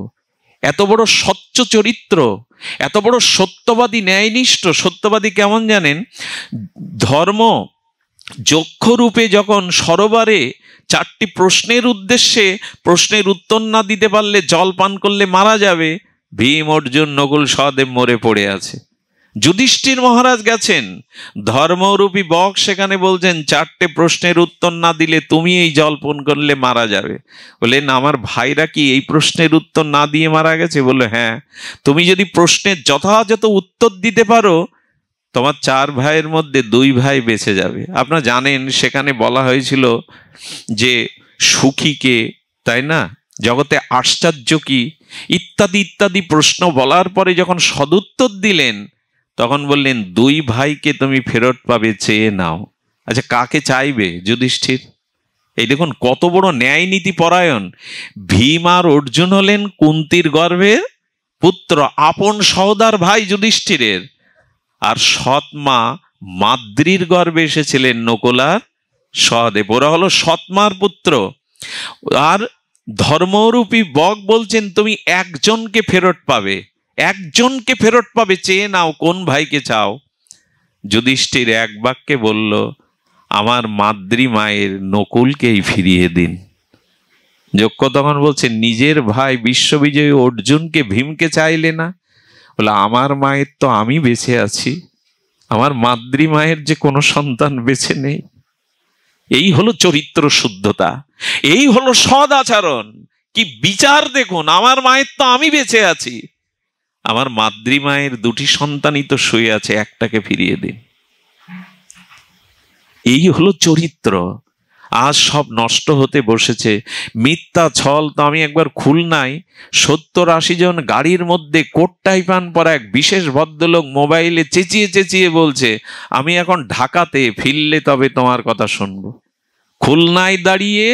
এত বড় স্বচ্ছ চরিত্র, এত বড় সত্যবাদী, ন্যায়নিষ্ঠ। সত্যবাদী কেমন জানেন? ধর্ম যক্ষ রূপে যখন সরোবরে 4টি প্রশ্নের উদ্দেশ্যে প্রশ্নের উত্তর না দিতে পারলে জল পান করলে মারা যাবে, ভীম, অর্জুন, নকুল, সহদেব মরে পড়ে আছে। যুধিষ্ঠির মহারাজ গেছেন, ধর্মরূপী বক সেখানে বলছেন 4টে প্রশ্নের উত্তর না দিলে তুমি এই জল পান করলে মারা যাবে। বললেন আমার ভাইরা কি এই প্রশ্নের উত্তর না দিয়ে মারা গেছে? বললো হ্যাঁ। তুমি যদি প্রশ্নের যথাযথ উত্তর দিতে পারো, তোমার 4 ভাইয়ের মধ্যে 2 ভাই বেঁচে যাবে। আপনারা জানেন সেখানে বলা হয়েছিল যে সুখীকে, তাই না, জগতে আশ্চর্য কি ইত্যাদি ইত্যাদি প্রশ্ন বলার পরে যখন সদুত্তর দিলেন, তখন বললেন 2 ভাইকে তুমি ফেরত পাবে, চেয়ে নাও। আচ্ছা, কাকে চাইবে যুধিষ্ঠির? এই দেখুন কত বড় ন্যায় নীতি পরায়ণ। ভীম আর অর্জুন হলেন কুন্তির গর্ভের পুত্র, আপন সহোদর ভাই যুধিষ্ঠিরের। আর সৎ মা মাদ্রির গর্ভে এসেছিলেন নকুল আর সহদেব, ওরা হলো সৎমার পুত্র। আর ধর্মরূপী বক বলছেন তুমি একজনকে ফেরত পাবে, একজনকে ফেরত পাবে, চেয়ে নাও কোন ভাইকে চাও। যুধিষ্ঠির এক বাক্যে বলল আমার মাদ্রি মায়ের নকুলকেই ফিরিয়ে দিন। যক্ষ তখন বলছে নিজের ভাই বিশ্ববিজয়ী অর্জুনকে ভীমকে চাইলে না? বলে আমার মায়ের তো আমি বেঁচে আছি, আমার মাদ্রি মায়ের যে কোনো সন্তান বেঁচে নেই। এই হলো চরিত্র শুদ্ধতা, এই হলো সদ আচরণ। কি বিচার দেখুন, আমার মায়ের তো আমি বেঁচে আছি, আমার মাদ্রি মায়ের 2টি সন্তানই তো শুয়ে আছে, একটাকে ফিরিয়ে দিন। এই হলো চরিত্র। আজ সব নষ্ট হতে বসেছে, মিথ্যা ছল। তো আমি একবার খুলনায় 70-80 জন গাড়ির মধ্যে কোট টাই পান পরা এক বিশেষ ভদ্রলোক মোবাইলে চেঁচিয়ে চেঁচিয়ে বলছে আমি এখন ঢাকাতে, ফিরলে তবে তোমার কথা শুনবো। খুলনায় দাঁড়িয়ে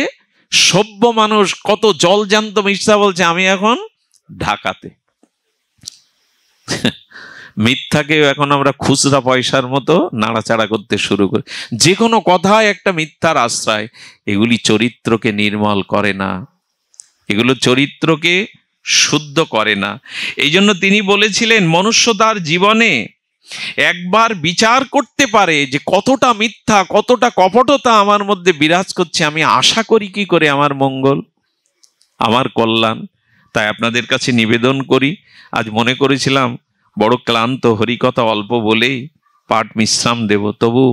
সভ্য মানুষ কত জলজান্ত মিথ্যা বলছে, আমি এখন ঢাকাতে। মিথ্যাকেও এখন আমরা খুচরা পয়সার মতো নাড়াচাড়া করতে শুরু করি, যে কোনো কথায় একটা মিথ্যার আশ্রয়। এগুলি চরিত্রকে নির্মল করে না, এগুলো চরিত্রকে শুদ্ধ করে না। এই জন্য তিনি বলেছিলেন মনুষ্য তার জীবনে একবার বিচার করতে পারে যে কতটা মিথ্যা, কতটা কপটতা আমার মধ্যে বিরাজ করছে, আমি আশা করি কি করে আমার মঙ্গল, আমার কল্যাণ। তাই আপনাদের কাছে নিবেদন করি, আজ মনে করেছিলাম বড় ক্লান্ত, হরিকথা অল্প বলেই পাঠ বিশ্রাম দেব, তবু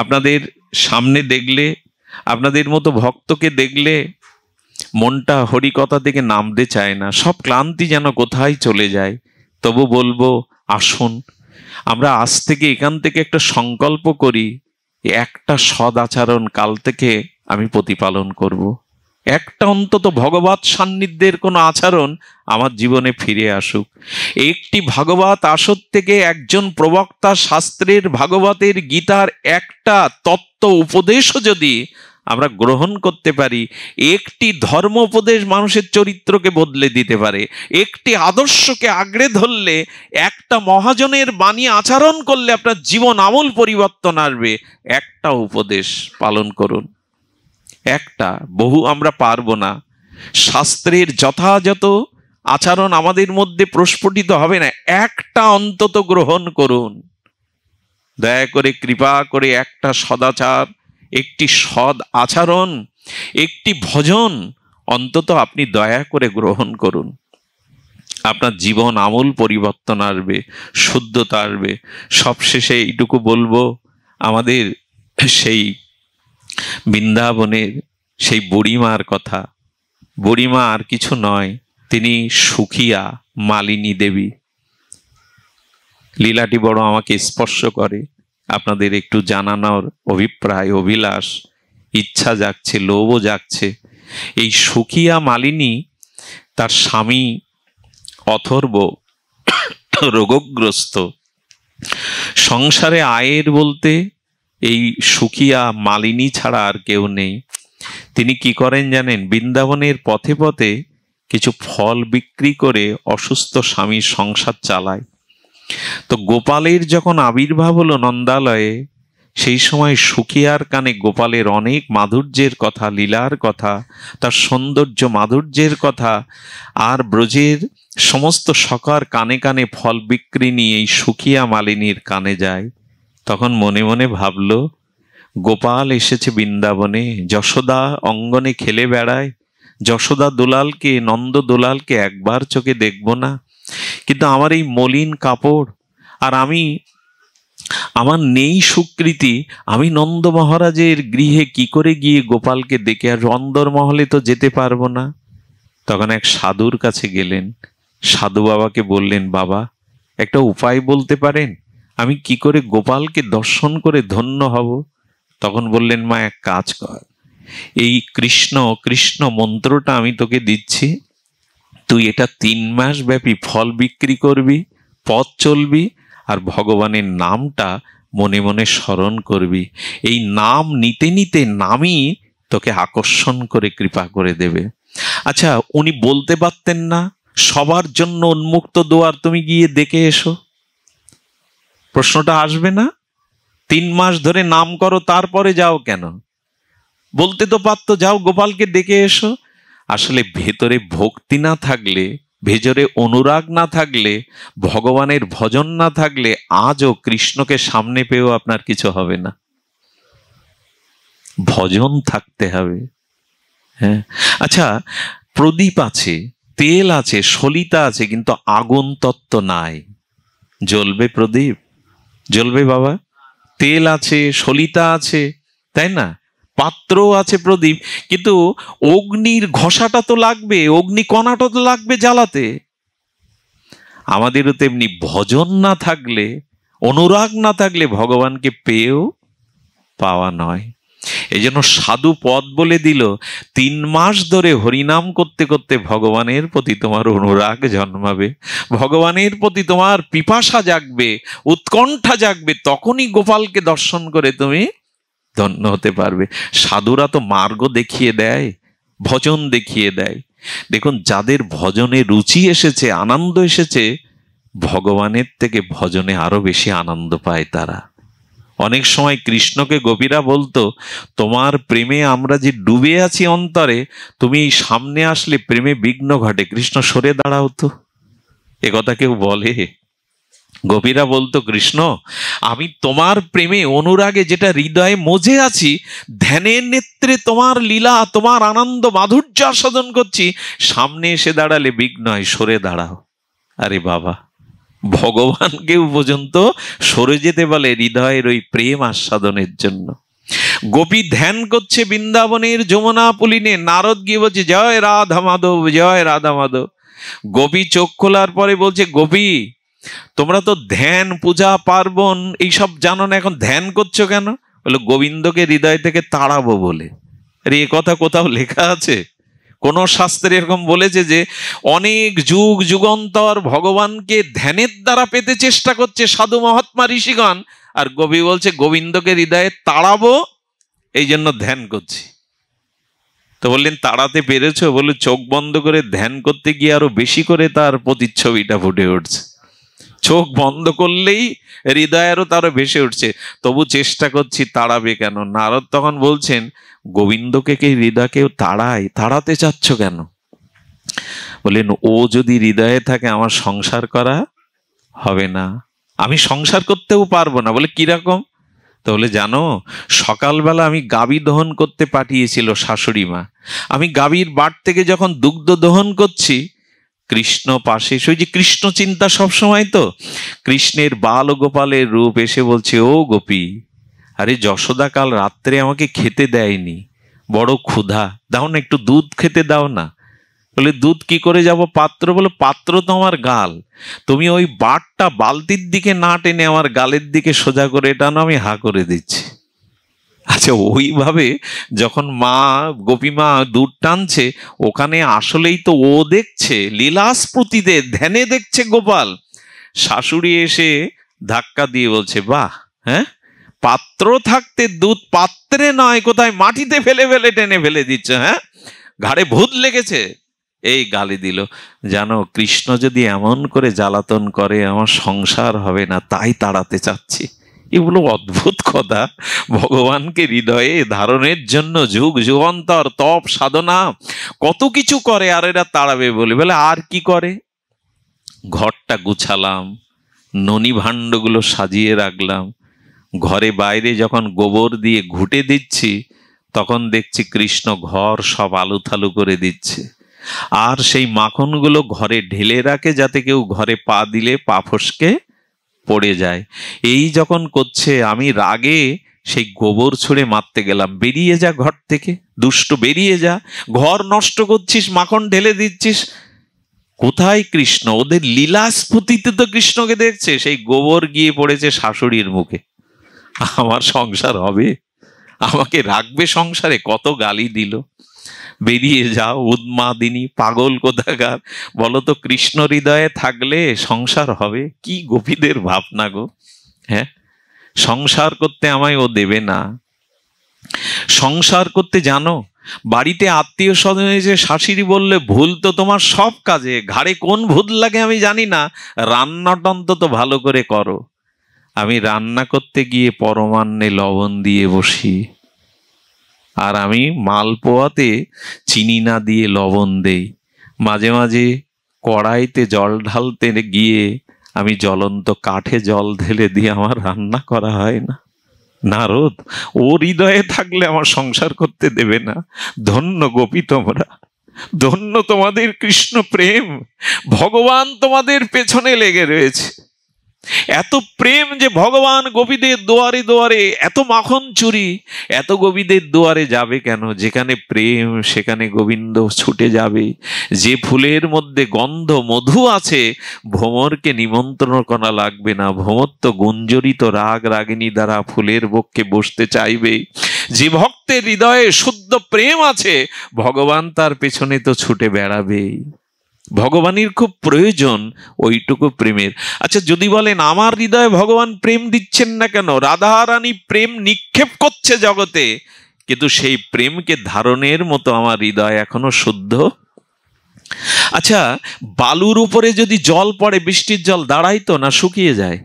আপনাদের সামনে দেখলে, আপনাদের মতো ভক্তকে দেখলে মনটা হরিকথা থেকে নামতে চায় না, সব ক্লান্তি যেন কোথায় চলে যায়। তবু বলবো আসুন আমরা আজ থেকে এখান থেকে একটা সংকল্প করি, একটা সদ আচরণ কাল থেকে আমি প্রতিপালন করব। একটা অন্তত ভগবত সান্নিধ্যের কোনো আচরণ আমার জীবনে ফিরে আসুক। একটি ভাগবত আসর থেকে একজন প্রবক্তা শাস্ত্রের, ভাগবতের, গীতার একটা তত্ত্ব উপদেশও যদি আমরা গ্রহণ করতে পারি, একটি ধর্ম উপদেশ মানুষের চরিত্রকে বদলে দিতে পারে। একটি আদর্শকে আঁকড়ে ধরলে, একটা মহাজনের বাণী আচরণ করলে আপনার জীবন আমূল পরিবর্তন আসবে। একটা উপদেশ পালন করুন, একটা, বহু আমরা পারবো না। শাস্ত্রের যথাযথ আচরণ আমাদের মধ্যে প্রস্ফুটিত হবে না, একটা অন্তত গ্রহণ করুন। দয়া করে, কৃপা করে একটা সদাচার, একটি সদ আচরণ, একটি ভজন অন্তত আপনি দয়া করে গ্রহণ করুন। আপনার জীবন আমূল পরিবর্তন আসবে, শুদ্ধতা আসবে। সবশেষে এইটুকু বলবো, আমাদের সেই বৃন্দাবনের সেই বুড়িমার কথা। বুড়িমা আর কিছু নয়, তিনি সুখিয়া মালিনী দেবী। লীলাটি বড় আমাকে স্পর্শ করে, আপনাদের একটু জানানোর অভিপ্রায়, অভিলাষ, ইচ্ছা জাগছে, লোভও জাগছে। এই সুখিয়া মালিনী, তার স্বামী অথর্ব রোগগ্রস্ত। সংসারে আয়ের বলতে এই সুখিয়া মালিনী ছাড়া আর কেউ নেই। তিনি কি করেন জানেন? বৃন্দাবনের পথে পথে কিছু ফল বিক্রি করে অসুস্থ স্বামীর সংসার চালায়। তো গোপালের যখন আবির্ভাব হলো নন্দালয়ে, সেই সময় সুখিয়ার কানে গোপালের অনেক মাধুর্যের কথা, লীলার কথা, তার সৌন্দর্য মাধুর্যের কথা, আর ব্রজের সমস্ত সখার কানে কানে ফল বিক্রি নিয়ে এই সুখিয়া মালিনীর কানে যায়। তখন মনে মনে ভাবল, গোপাল এসেছে বৃন্দাবনে, যশোদা অঙ্গনে খেলে বেড়ায়, যশোদা দুলালকে, নন্দ দুলালকে একবার চোখে দেখব না? কিন্তু আমার এই মলিন কাপড়, আর আমার নেই সুকৃতি, আমি নন্দ মহারাজের গৃহে কি করে গিয়ে গোপালকে দেখে আর অন্দরমহলে তো যেতে পারবো না। তখন এক সাধুর কাছে গেলেন, সাধু বাবাকে বললেন, বাবা একটা উপায় বলতে পারেন, আমি কি করে গোপালকে দর্শন করে ধন্য হব? তখন বললেন, মা এক কাজ কর, এই কৃষ্ণ কৃষ্ণ মন্ত্রটা আমি তোকে দিচ্ছি, তুই এটা 3 মাস ব্যাপী ফল বিক্রি করবি, পথ চলবি, আর ভগবানের নামটা মনে মনে স্মরণ করবি। এই নাম নিতে নিতে নামই তোকে আকর্ষণ করে কৃপা করে দেবে। আচ্ছা, উনি বলতে পারতেন না, সবার জন্য উন্মুক্ত দুয়ার, তুমি গিয়ে দেখে এসো? প্রশ্নটা আসবে না? 3 মাস ধরে নাম করো, তারপরে যাও কেন? বলতে তো পারতো, যাও গোপালকে দেখে এসো। আসলে ভেতরে ভক্তি না থাকলে, ভেতরে অনুরাগ না থাকলে, ভগবানের ভজন না থাকলে, আজও কৃষ্ণকে সামনে পেয়েও আপনার কিছু হবে না। ভজন থাকতে হবে। হ্যাঁ, আচ্ছা, প্রদীপ আছে, তেল আছে, সলিতা আছে, কিন্তু আগুন তত্ত্ব নাই। জ্বলবে প্রদীপ? জ্বলবে বাবা? তেল আছে, সলিতা আছে, তাই না? পাত্র আছে প্রদীপ, কিন্তু অগ্নির ঘষাটা তো লাগবে, অগ্নি কণাটা তো লাগবে জ্বালাতে। আমাদেরও তেমনি ভজন না থাকলে, অনুরাগ না থাকলে ভগবানকে পেয়েও পাওয়া নয়। এই জন্য সাধু পদ বলে দিল, 3 মাস ধরে হরিনাম করতে করতে ভগবানের প্রতি তোমার অনুরাগ জন্মাবে, ভগবানের প্রতি তোমার পিপাসা জাগবে, উৎকণ্ঠা জাগবে, তখনই গোপালকে দর্শন করে তুমি ধন্য হতে পারবে। সাধুরা তো মার্গ দেখিয়ে দেয়, ভজন দেখিয়ে দেয়। দেখুন, যাদের ভজনে রুচি এসেছে, আনন্দ এসেছে, ভগবানের থেকে ভজনে আরো বেশি আনন্দ পায় তারা। অনেক সময় কৃষ্ণকে গোপীরা বলতো, তোমার প্রেমে আমরা যে ডুবে আছি অন্তরে, তুমি এই সামনে আসলে প্রেমে বিঘ্ন ঘটে, কৃষ্ণ সরে দাঁড়াও তো। এ কথা কেউ বলে? গোপীরা বলতো, কৃষ্ণ আমি তোমার প্রেমে অনুরাগে যেটা হৃদয়ে মজে আছি, ধ্যানের নেত্রে তোমার লীলা, তোমার আনন্দ মাধুর্য আস্বাদন করছি, সামনে এসে দাঁড়ালে বিঘ্ন হয়, সরে দাঁড়াও। আরে বাবা, ভগবানকেও পর্যন্ত সরে যেতে বলে হৃদয়ের ওই প্রেম আস্বাদনের জন্য। গোপী ধ্যান করছে বৃন্দাবনের যমুনা পুলিনে, নারদ গিয়ে বলছে, জয় রাধা মাধব, জয় রাধা মাধব। গোপী চোখ খোলার পরে বলছে, গোপী তোমরা তো ধ্যান, পূজা, পার্বণ এইসব জানো না, এখন ধ্যান করছো কেন? বলে, গোবিন্দকে হৃদয় থেকে তাড়াবো বলে। আরে এ কথা কোথাও লেখা আছে? কোন শাস্ত্রে এরকম বলেছে যে অনেক যুগ যুগান্তর ভগবানকে ধ্যানের দ্বারা পেতে চেষ্টা করছে সাধু মহাত্মা ঋষিগণ, আর গোপী বলছে গোবিন্দকে হৃদয়ে তাড়াবো, এই জন্য ধ্যান করছি। তো বললেন, তাড়াতে পেরেছো? বলে, চোখ বন্ধ করে ধ্যান করতে গিয়ে আরো বেশি করে তার প্রতিচ্ছবিটা ফুটে উঠছে। চোখ বন্ধ করলেই হৃদয়েরও তারও ভেসে উঠছে, তবু চেষ্টা করছি, তাড়াবে কেন? নারদ তখন বলছেন, গোবিন্দকে কে হৃদয়কেও তাড়ায়, তাড়াতে চাচ্ছ কেন? বললেন, ও যদি হৃদয়ে থাকে আমার সংসার করা হবে না, আমি সংসার করতেও পারবো না। বলে, কিরকম? তাহলে জানো, সকালবেলা আমি গাভী দহন করতে পাঠিয়েছিল শাশুড়ি মা, আমি গাভীর বাট থেকে যখন দুগ্ধ দহন করছি, কৃষ্ণ পাশে, ওই যে কৃষ্ণ চিন্তা সবসময়, তো কৃষ্ণের বাল গোপালের রূপ এসে বলছে, ও গোপী, আরে যশোদা কাল রাত্রে আমাকে খেতে দেয়নি, বড় ক্ষুধা, দাও না একটু দুধ খেতে দাও না। বলে দুধ কি করে যাব পাত্র? বলে পাত্র তো আমার গাল, তুমি ওই বাটটা বালতির দিকে না টেনে আমার গালের দিকে সোজা করে টানো, আমি হা করে দিচ্ছি। আচ্ছা, ওইভাবে যখন মা গোপীমা দুধ টানছে, ওখানে আসলেই তো ও দেখছে, লীলাস্ফূর্তিতে ধ্যানে দেখছে গোপাল। শাশুড়ি এসে ধাক্কা দিয়ে বলছে, বাহ, হ্যাঁ, পাত্র থাকতে দুধ পাত্রে নয় কোথায় মাটিতে ফেলে ফেলে টেনে ফেলে দিচ্ছ, হ্যাঁ, ঘাড়ে ভূত লেগেছে, এই গালি দিল। জানো, কৃষ্ণ যদি এমন করে জ্বালাতন করে আমার সংসার হবে না, তাই তাড়াতে চাচ্ছি। এগুলো অদ্ভুত কথা। ভগবানকে হৃদয়ে ধারণের জন্য যুগ যুগান্তর তপ সাধনা কত কিছু করে, আর এরা তাড়াবে বলে। বলে আর কি করে? ঘরটা গুছালাম, ননি ভাণ্ডগুলো সাজিয়ে রাখলাম, ঘরে বাইরে যখন গোবর দিয়ে ঘুটে দিচ্ছি, তখন দেখছি কৃষ্ণ ঘর সব আলুথালু করে দিচ্ছে। আর সেই মাখনগুলো ঘরে ঢেলে রাখে, যাতে কেউ ঘরে পা দিলে পা ফসকে পড়ে যায়। এই যখন করছে, আমি রাগে সেই গোবর ছুঁড়ে মারতে গেলাম। বেরিয়ে যা ঘর থেকে, দুষ্ট, বেরিয়ে যা, ঘর নষ্ট করছিস, মাখন ঢেলে দিচ্ছিস। কোথায় কৃষ্ণ? ওদের লীলাস্ফূর্তিতে তো কৃষ্ণকে দেখছে। সেই গোবর গিয়ে পড়েছে শাশুড়ির মুখে। আমার সংসার হবে? আমাকে রাখবে সংসারে? কত গালি দিল। বেরিয়ে যাও উন্মাদিনী, পাগল কোথাকার। বলো তো, কৃষ্ণ হৃদয়ে থাকলে সংসার হবে? কি গোপীদের ভাবনা গো। হ্যাঁ, সংসার করতে আমায় ও দেবে না। সংসার করতে জানো, বাড়িতে আত্মীয় স্বজন এসে শাশুড়ি বললে, ভুল তো তোমার সব কাজে, ঘাড়ে কোন ভূত লাগে আমি জানি না, রান্নাটা অন্তত ভালো করে করো। আমি রান্না করতে গিয়ে পরমান্নে লবণ দিয়ে বসি, আর আমি মালপোয়াতে চিনি না দিয়ে লবণ দেই। মাঝে মাঝে কড়াইতে জল ঢালতে গিয়ে আমি জ্বলন্ত কাঠে জল ঢেলে দিয়ে আমার রান্না করা হয় না। নারদ, ও হৃদয়ে থাকলে আমার সংসার করতে দেবে না। ধন্য গোপী তোমরা, ধন্য তোমাদের কৃষ্ণ প্রেম। ভগবান তোমাদের পেছনে লেগে রয়েছে। এত প্রেম যে ভগবান গোপীদের দুয়ারে দুয়ারে, এত মাখন চুরি, এত গোপীদের দুয়ারে যাবে কেন? যেখানে প্রেম সেখানে গোবিন্দ ছুটে যাবে। যে ফুলের মধ্যে গন্ধ মধু আছে, ভ্রমরকে নিমন্ত্রণ করা লাগবে না। ভ্রমর তো গুঞ্জরিত রাগ রাগিনী দ্বারা ফুলের বক্ষে বসতে চাইবে। যে ভক্তের হৃদয়ে শুদ্ধ প্রেম আছে, ভগবান তার পেছনে তো ছুটে বেড়াবেই। ভগবানের খুব প্রয়োজন ওইটুকু প্রেমের। আচ্ছা, যদি বলেন আমার হৃদয়ে ভগবান প্রেম দিচ্ছেন না কেন? রাধারানী প্রেম নিক্ষেপ করছে জগতে, কিন্তু সেই প্রেমকে ধারণের মতো আমার হৃদয় এখনো শুদ্ধ। আচ্ছা, বালুর উপরে যদি জল পড়ে, বৃষ্টির জল দাঁড়ায় তো না, শুকিয়ে যায়?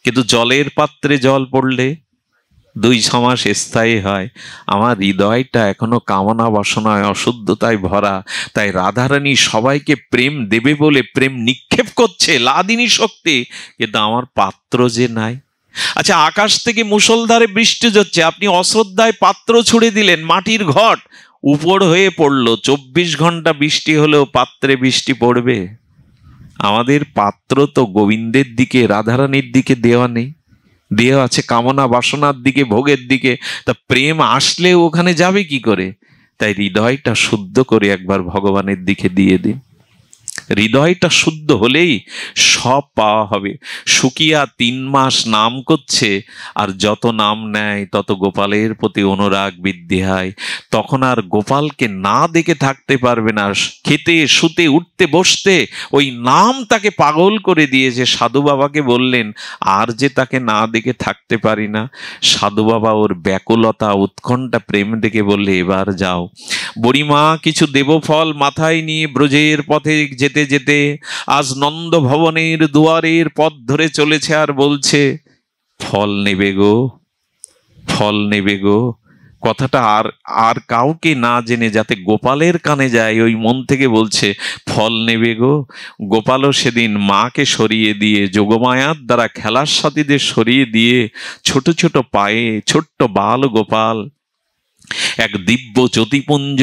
কিন্তু জলের পাত্রে জল পড়লে 2 মাস স্থায়ী হয়। আমার হৃদয়টা এখনো কামনা বাসনায় অশুদ্ধতায় ভরা। তাই রাধারানী সবাইকে প্রেম দেবে বলে প্রেম নিক্ষেপ করছে, লাদিনী শক্তি, কিন্তু আমার পাত্র যে নাই। আচ্ছা, আকাশ থেকে মুষলধারে বৃষ্টি হচ্ছে, আপনি অশ্রদ্ধায় পাত্র ছুড়ে দিলেন, মাটির ঘট উপর হয়ে পড়লো। 24 ঘন্টা বৃষ্টি হলেও পাত্রে বৃষ্টি পড়বে? আমাদের পাত্র তো গোবিন্দের দিকে, রাধারানীর দিকে দেওয়া নেই, দেওয়া আছে কামনা বাসনার দিকে, ভোগের দিকে। তা প্রেম আসলে ওখানে যাবে কি করে? তাই হৃদয়টা শুদ্ধ করে একবার ভগবানের দিকে দিয়ে দিন। হৃদয়টা শুদ্ধ হলেই সব পাওয়া হবে। শুকিয়া 3 মাস নাম করছে, আর যত নাম নেয় তত গোপালের প্রতি অনুরাগ বৃদ্ধি হয়। তখন আর গোপালকে না দেখে থাকতে পারবে না। খেতে শুতে উঠতে বসতে ওই নাম তাকে পাগল করে দিয়েছে। সাধু বাবাকে বললেন, আর যে তাকে না দেখে থাকতে পারি না। সাধু বাবা ওর ব্যাকুলতা উৎকণ্ঠা প্রেম দেখে বললে, এবার যাও বুড়িমা, কিছু দেব ফল মাথায় নিয়ে ব্রজের পথে যেতে যেতে আজ নন্দ ভবনের দুয়ারের পথ ধরে চলেছে, আর বলছে, ফল নেবে গো, ফল নেবে গো। কথাটা আর কাউকে না জেনে যাতে গোপালের কানে যায়, ওই মন থেকে বলছে, ফল নেবে গো। গোপালও সেদিন মাকে সরিয়ে দিয়ে, যোগমায়ার দ্বারা খেলার সাথীদের সরিয়ে দিয়ে, ছোট ছোট পায়ে ছোট্ট বাল গোপাল, এক দিব্য জ্যোতিপুঞ্জ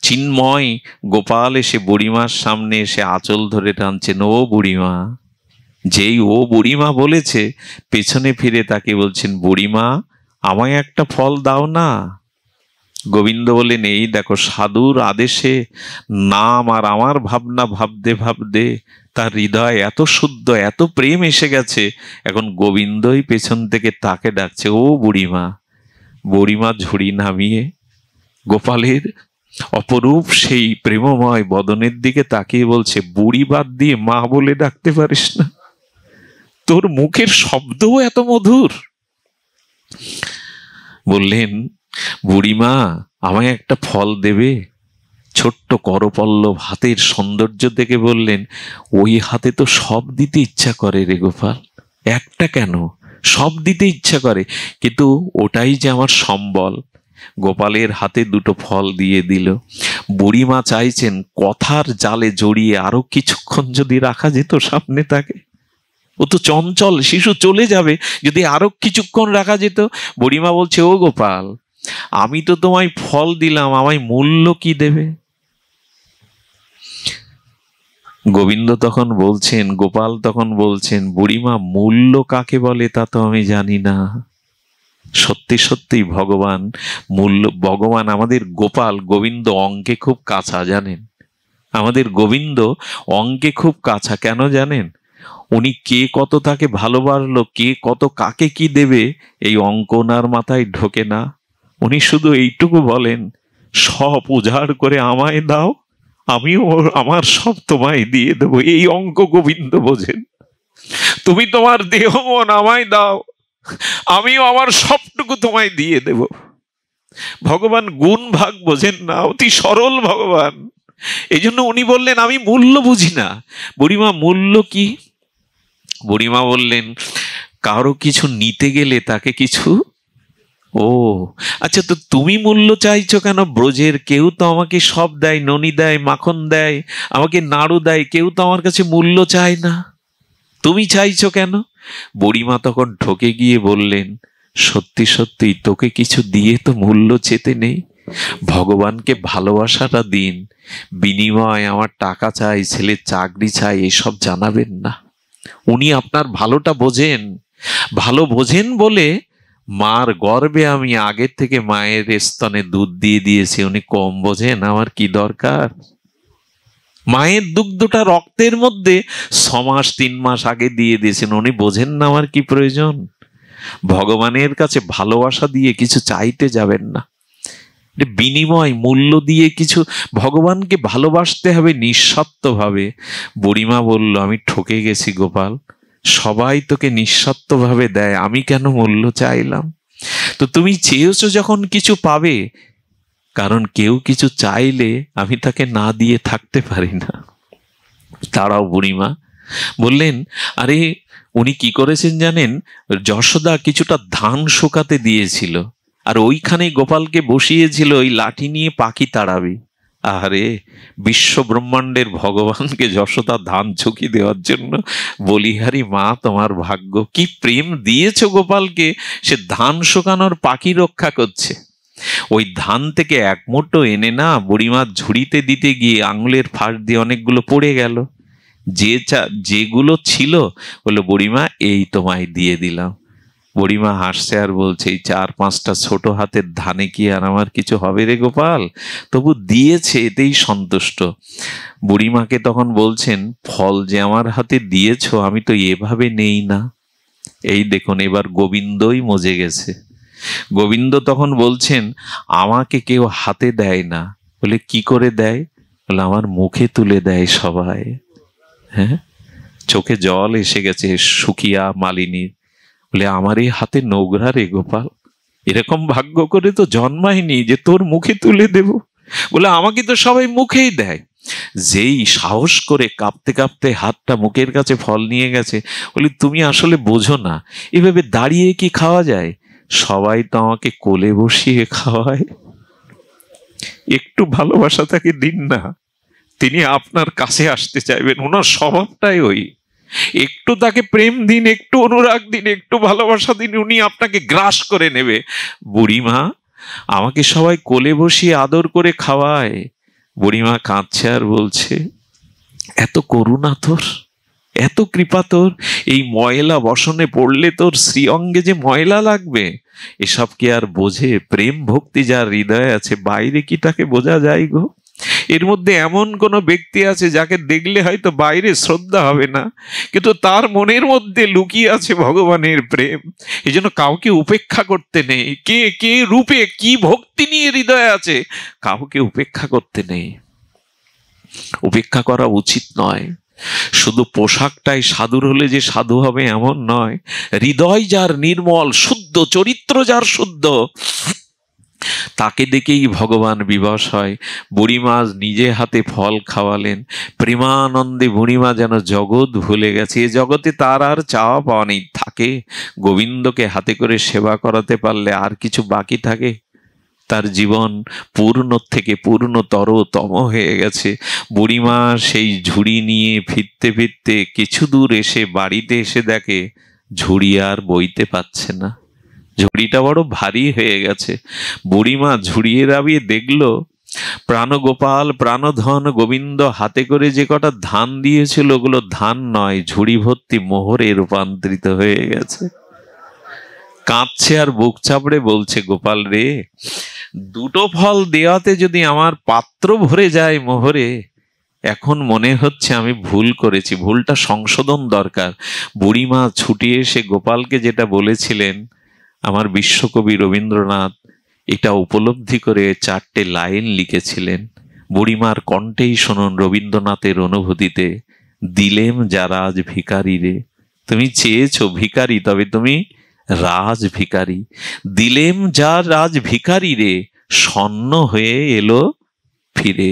চিন্ময় গোপাল এসে বুড়িমার সামনে এসে আঁচল ধরে টানছেন, ও বুড়িমা। যেই ও বুড়িমা বলেছে, পেছনে ফিরে তাকে বলছেন, বুড়িমা, আমায় একটা ফল দাও না। গোবিন্দ বললেন, এই দেখো সাধুর আদেশে নাম আর আমার ভাবনা ভাবতে ভাবতে তার হৃদয় এত শুদ্ধ, এত প্রেম এসে গেছে, এখন গোবিন্দই পেছন থেকে তাকে ডাকছে, ও বুড়িমা। বুড়িমা ঝুড়ি নামিয়ে গোপালের অপরূপ সেই প্রেমময় বদনের দিকে তাকিয়ে বলছে, বুড়ি বাদ দিয়ে মা বলে ডাকতে পারিস না? তোর মুখের শব্দও এত মধুর। বললেন, বুড়িমা আমায় একটা ফল দেবে? ছোট্ট করপল্লব হাতের সৌন্দর্য দেখে বললেন, ওই হাতে তো সব দিতে ইচ্ছা করে রে গোপাল, একটা কেন, সব দিতে ইচ্ছা করে, কিন্তু ওটাই যে আমার সম্বল। গোপালের হাতে দুটো ফল দিয়ে দিল। বুড়িমা চাইছেন কথার জালে জড়িয়ে আরো কিছুক্ষণ যদি রাখা যেত সামনে তাকে। ও তো চঞ্চল শিশু, চলে যাবে, যদি আরো কিছুক্ষণ রাখা যেত। বুড়িমা বলছে, ও গোপাল, আমি তো তোমায় ফল দিলাম, আমায় মূল্য কি দেবে? গোবিন্দ তখন বলছেন, গোপাল তখন বলছেন, বুড়িমা মূল্য কাকে বলে তা তো আমি জানি না। সত্যি সত্যি ভগবান মূল্য, ভগবান আমাদের গোপাল, গোবিন্দ অঙ্কে খুব কাঁচা, জানেন? আমাদের গোবিন্দ অঙ্কে খুব কাঁচা। কেন জানেন? উনি কে কত তাকে ভালোবাসলো, কে কত কাকে কি দেবে, এই অঙ্ক ওনার মাথায় ঢোকে না। উনি শুধু এইটুকু বলেন, সব উজাড় করে আমায় দাও, আমিও আমার সব তোমায় দিয়ে দেবো। এই অঙ্ক গোবিন্দ বোঝেন। তুমি তোমার দেহ মন আমায় দাও, আমিও আমার সবটুকু তোমায় দিয়ে দেব। ভগবান গুণ ভাগ বোঝেন না, অতি সরল ভগবান। এই জন্য উনি বললেন, আমি মূল্য বুঝি না। বুড়িমা মূল্য কি? বুড়িমা বললেন, কারো কিছু নিতে গেলে তাকে কিছু, ও আচ্ছা, তো তুমি মূল্য চাইছো কেন? ব্রজের কেউ তো আমাকে সব দেয়, ননি দেয়, মাখন দেয়, আমাকে নাড়ু দেয়, কেউ তো আমার কাছে মূল্য চায় না, তুমি চাইছো কেন? বুড়িমা তখন ঠকে গিয়ে বললেন, সত্যি সত্যি তোকে কিছু দিয়ে তো মূল্য চেতে নেই, ভগবানকে ভালোবাসাটা দিন, বিনিময় আমার টাকা চাই, ছেলের চাকরি চাই, এসব জানাবেন না। উনি আপনার ভালোটা বোঝেন, ভালো বোঝেন বলে মার গর্বে আমি আগের থেকে মায়ের স্তনে দুধ দিয়ে দিয়েছি। উনি কম বোঝেন? আমার কি দরকার? মায়ের দুগ্ধটা রক্তের মধ্যে 6 মাস 3 মাস আগে দিয়ে দিয়েছেন। উনি বোঝেন না আমার কি প্রয়োজন? ভগবানের কাছে ভালোবাসা দিয়ে কিছু চাইতে যাবেন না, বিনিময় মূল্য দিয়ে কিছু। ভগবানকে ভালোবাসতে হবে নিঃস্বার্থভাবে। বুড়িমা বলল, আমি ঠকে গেছি গোপাল, সবাই তোকে নিঃস্বার্থভাবে দেয়, আমি কেন মূল্য চাইলাম? তো তুমি চেয়েছো যখন কিছু পাবে, কারণ কেউ কিছু চাইলে আমি তাকে না দিয়ে থাকতে পারি না। তারাও বুড়িমা বললেন, আরে উনি কি করেছেন জানেন? যশোদা কিছুটা ধান শুকাতে দিয়েছিল, আর ওইখানে গোপালকে বসিয়েছিল ওই লাঠি নিয়ে পাখি তাড়াবে। আরে বিশ্ব ব্রহ্মাণ্ডের ভগবানকে যশোদা ধান ঝুঁকি দেওয়ার জন্য, বলিহারি মা তোমার ভাগ্য, কি প্রেম দিয়েছো গোপালকে, সে ধান শুকানোর পাখি রক্ষা করছে। ওই ধান থেকে এক মুঠো এনে না বুড়িমার ঝুড়িতে দিতে গিয়ে আঙুলের ফাঁস দিয়ে অনেকগুলো পড়ে গেল। যেগুলো ছিল বললো, বুড়িমা এই তোমায় দিয়ে দিলাম। বুড়িমা হাসছে আর বলছে, এই 4-5টা ছোট হাতের ধানে কি আর আমার কিছু হবে রে গোপাল? তবু দিয়েছে, এতেই সন্তুষ্ট। বুড়িমাকে তখন বলছেন, ফল যে আমার হাতে দিয়েছো আমি তো এভাবে নেই না। এই দেখুন এবার গোবিন্দই মজে গেছে। গোবিন্দ তখন বলছেন, আমাকে কেউ হাতে দেয় না। বলে কি করে দেয়? বলে আমার মুখে তুলে দেয় সবাই। হ্যাঁ, চোখে জল এসে গেছে সুখিয়া মালিনীর। বলে আমার এই হাতে নোংরা রে গোপাল, এরকম ভাগ্য করে তো জন্মায়নি যে তোর মুখে তুলে দেব। বলে আমাকে তো সবাই মুখেই দেয়। যেই সাহস করে কাঁপতে কাঁপতে হাতটা মুখের কাছে ফল নিয়ে গেছে, বলি তুমি আসলে বোঝো না, এভাবে দাঁড়িয়ে কি খাওয়া যায়? সবাই তো আমাকে কোলে বসিয়ে খাওয়ায়, একটু ভালোবাসা তাকে দিন না, তিনি আপনার কাছে আসতে চাইবেন। ওনার স্বভাবটাই ওই, একটু তাকে প্রেম দিন, একটু অনুরাগ দিন, একটু ভালোবাসা দিন, উনি আপনাকে গ্রাস করে নেবে। বুড়িমা, আমাকে সবাই কোলে বসিয়ে আদর করে খাওয়ায়। বুড়িমা কাঁদছে আর বলছে, এত করুণা তোর, এত কৃপা তোর, এই ময়লা বসনে পড়লে তোর শ্রীঅঙ্গে যে ময়লা লাগবে, এসব কি আর বোঝে? প্রেম ভক্তি যার হৃদয়ে আছে, বাইরে কি তাকে বোঝা যায় গো? এর মধ্যে এমন কোন ব্যক্তি আছে যাকে দেখলে হয়তো বাইরে শ্রদ্ধা হবে না, কিন্তু তার মনের মধ্যে লুকিয়ে আছে ভগবানের প্রেম। এই জন্য কাউকে উপেক্ষা করতে নেই। কে কে রূপে কি ভক্তি নিয়ে হৃদয়ে আছে, কাউকে উপেক্ষা করতে নেই। উপেক্ষা করা উচিত নয়। শুধু পোশাকটাই সাধুর হলে যে সাধু হবে এমন নয়। হৃদয় যার নির্মল শুদ্ধ, চরিত্র যার শুদ্ধ, তাকে দেখেই ভগবান বিবশ হয়। বুড়িমা নিজে হাতে ফল খাওয়ালেন। প্রেমানন্দে বুড়িমা যেন জগৎ ভুলে গেছে। এ জগতে তার আর চাওয়া পাওয়া নেই। থাকে গোবিন্দকে হাতে করে সেবা করাতে পারলে আর কিছু বাকি থাকে? তার জীবন পূর্ণ থেকে পূর্ণতর তম হয়ে গেছে। বুড়িমা সেই ঝুড়ি নিয়ে ফিরতে ফিরতে কিছু দূর এসে বাড়িতে এসে দেখে ঝুড়ি আর বইতে পারছে না। ঝুড়িটা বড় ভারী হয়ে গেছে। বুড়িমা ঝুড়িয়ে দাবিয়ে দেখলো প্রাণগোপাল প্রাণধন গোবিন্দ হাতে করে যে কটা ধান দিয়েছিল ওগুলো ধান নয়, ঝুড়ি ভর্তি মোহরে রূপান্তরিত হয়ে গেছে। কাঁদছে আর বুক চাপড়ে বলছে, গোপাল রে, দুটো ফল দেওয়াতে যদি আমার পাত্র ভরে যায় মোহরে, এখন মনে হচ্ছে আমি ভুল করেছি, ভুলটা সংশোধন দরকার। বুড়িমা ছুটে এসে গোপালকে যেটা বলেছিলেন, আমার বিশ্বকবি রবীন্দ্রনাথ এটা উপলব্ধি করে 4টে লাইন লিখেছিলেন। বুড়িমার কণ্ঠেই শুনুন রবীন্দ্রনাথের অনুভূতিতে। দিলেম যা রাজ ভিখারি রে, তুমি চেয়েছো ভিখারি, তবে তুমি রাজ ভিখারি। দিলেম যা রাজ ভিখারি রে, স্বর্ণ হয়ে এলো ফিরে।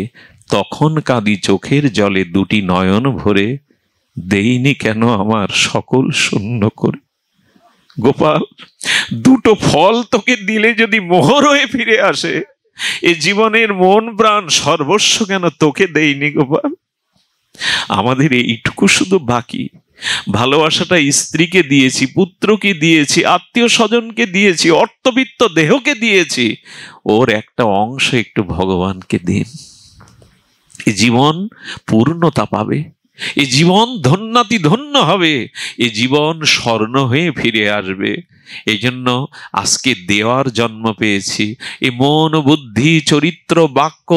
তখন কাঁদি চোখের জলে দুটি নয়ন ভরে, দেইনি কেন আমার সকল শূন্য করে। গোপাল, দুটো ফল তোকে দিলে যদি মোহর হয়ে ফিরে আসে, এ জীবনের মন প্রাণ সর্বস্ব কেন তোকে দেইনি গোপাল? আমাদের এইটুকু শুধু বাকি। ভালোবাসাটা স্ত্রীকে দিয়েছি, পুত্রকে দিয়েছি, আত্মীয় স্বজনকে দিয়েছি, অর্থবিত্ত দেহকে দিয়েছি, ওর একটা অংশ একটু ভগবানকে দিন। এই জীবন পূর্ণতা পাবে, এই জীবন ধন্যাতি ধন্য হবে, এই জীবন স্বর্ণ হয়ে ফিরে আসবে। এই জন্য আজকে দেওয়ার জন্ম পেয়েছি। এই মন বুদ্ধি চরিত্র বাক্য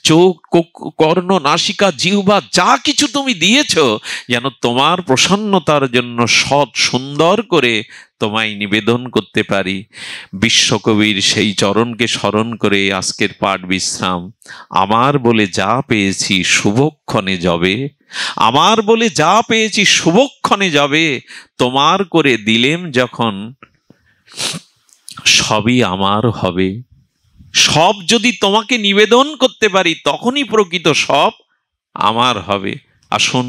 চোখ কর্ণ নাসিকা জিহ্বা যা কিছু তুমি দিয়েছ, যেন তোমার প্রসন্নতার জন্য সৎ সুন্দর করে তোমায় নিবেদন করতে পারি। বিশ্বকবির সেই চরণকে স্মরণ করে আজকের পাঠ বিশ্রাম। আমার বলে যা পেয়েছি শুভক্ষণে যাবে, আমার বলে যা পেয়েছি শুভক্ষণে যাবে, তোমার করে দিলেম যখন সবই আমার হবে। সব যদি তোমাকে নিবেদন করতে পারি তখনই প্রকৃত সব আমার হবে। আসুন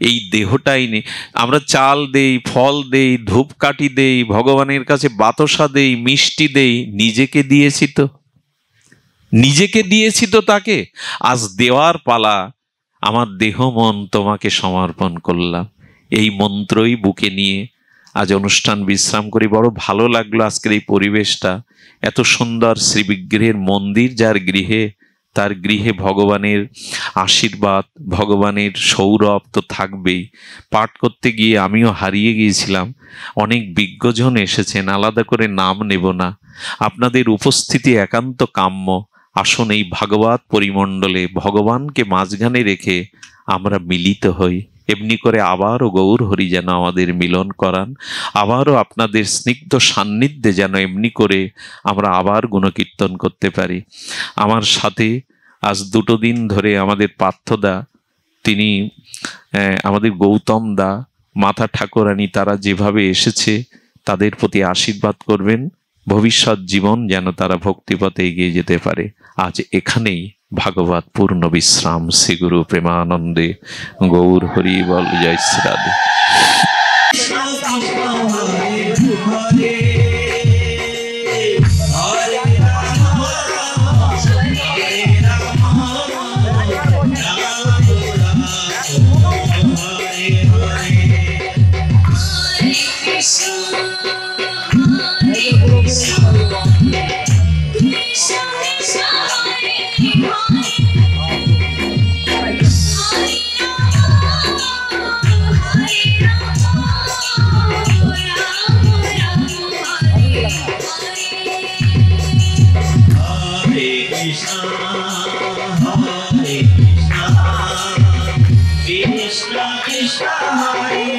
এই দেহটাই নেই, আমরা চাল দেই, ফল দেই, ধূপকাঠি দেই, ভগবানের কাছে বাতাসা দেই, মিষ্টি দেই, নিজেকে দিয়েছি তো? নিজেকে দিয়েছি তো তাকে? আজ দেওয়ার পালা। আমার দেহ মন তোমাকে সমর্পণ করলাম। এই মন্ত্রই বুকে নিয়ে আজ অনুষ্ঠান বিশ্রাম করি। বড় ভালো লাগলো আজকের এই পরিবেশটা। এত সুন্দর শ্রীবিগ্রহের মন্দির যার গৃহে, তার গৃহে ভগবানের আশীর্বাদ, ভগবানের সৌরভ তো থাকবেই। পাঠ করতে গিয়ে আমিও হারিয়ে গিয়েছিলাম। অনেক বিজ্ঞজন এসেছেন, আলাদা করে নাম নেব না। আপনাদের উপস্থিতি একান্ত কাম্য। আসুন এই ভাগবত পরিমণ্ডলে ভগবানকে মাঝখানে রেখে আমরা মিলিত হই। এমনি করে আবারও গৌর হরি যেন আমাদের মিলন করান, আবারও আপনাদের স্নিগ্ধ সান্নিধ্যে যেন এমনি করে আমরা আবার গুণকীর্তন করতে পারি। আমার সাথে আজ 2 দিন ধরে আমাদের পার্থদা, তিনি আমাদের গৌতম দা, মাতা ঠাকুরানী, তারা যেভাবে এসেছে তাদের প্রতি আশীর্বাদ করবেন, ভবিষ্যৎ জীবন যেন তারা ভক্তিপথে এগিয়ে যেতে পারে। আজ এখানেই ভাগবত পূর্ণ বিশ্রাম। শ্রী গুরু প্রেমানন্দে গৌর হরি বল। জয় শ্রী রাধে। সহায়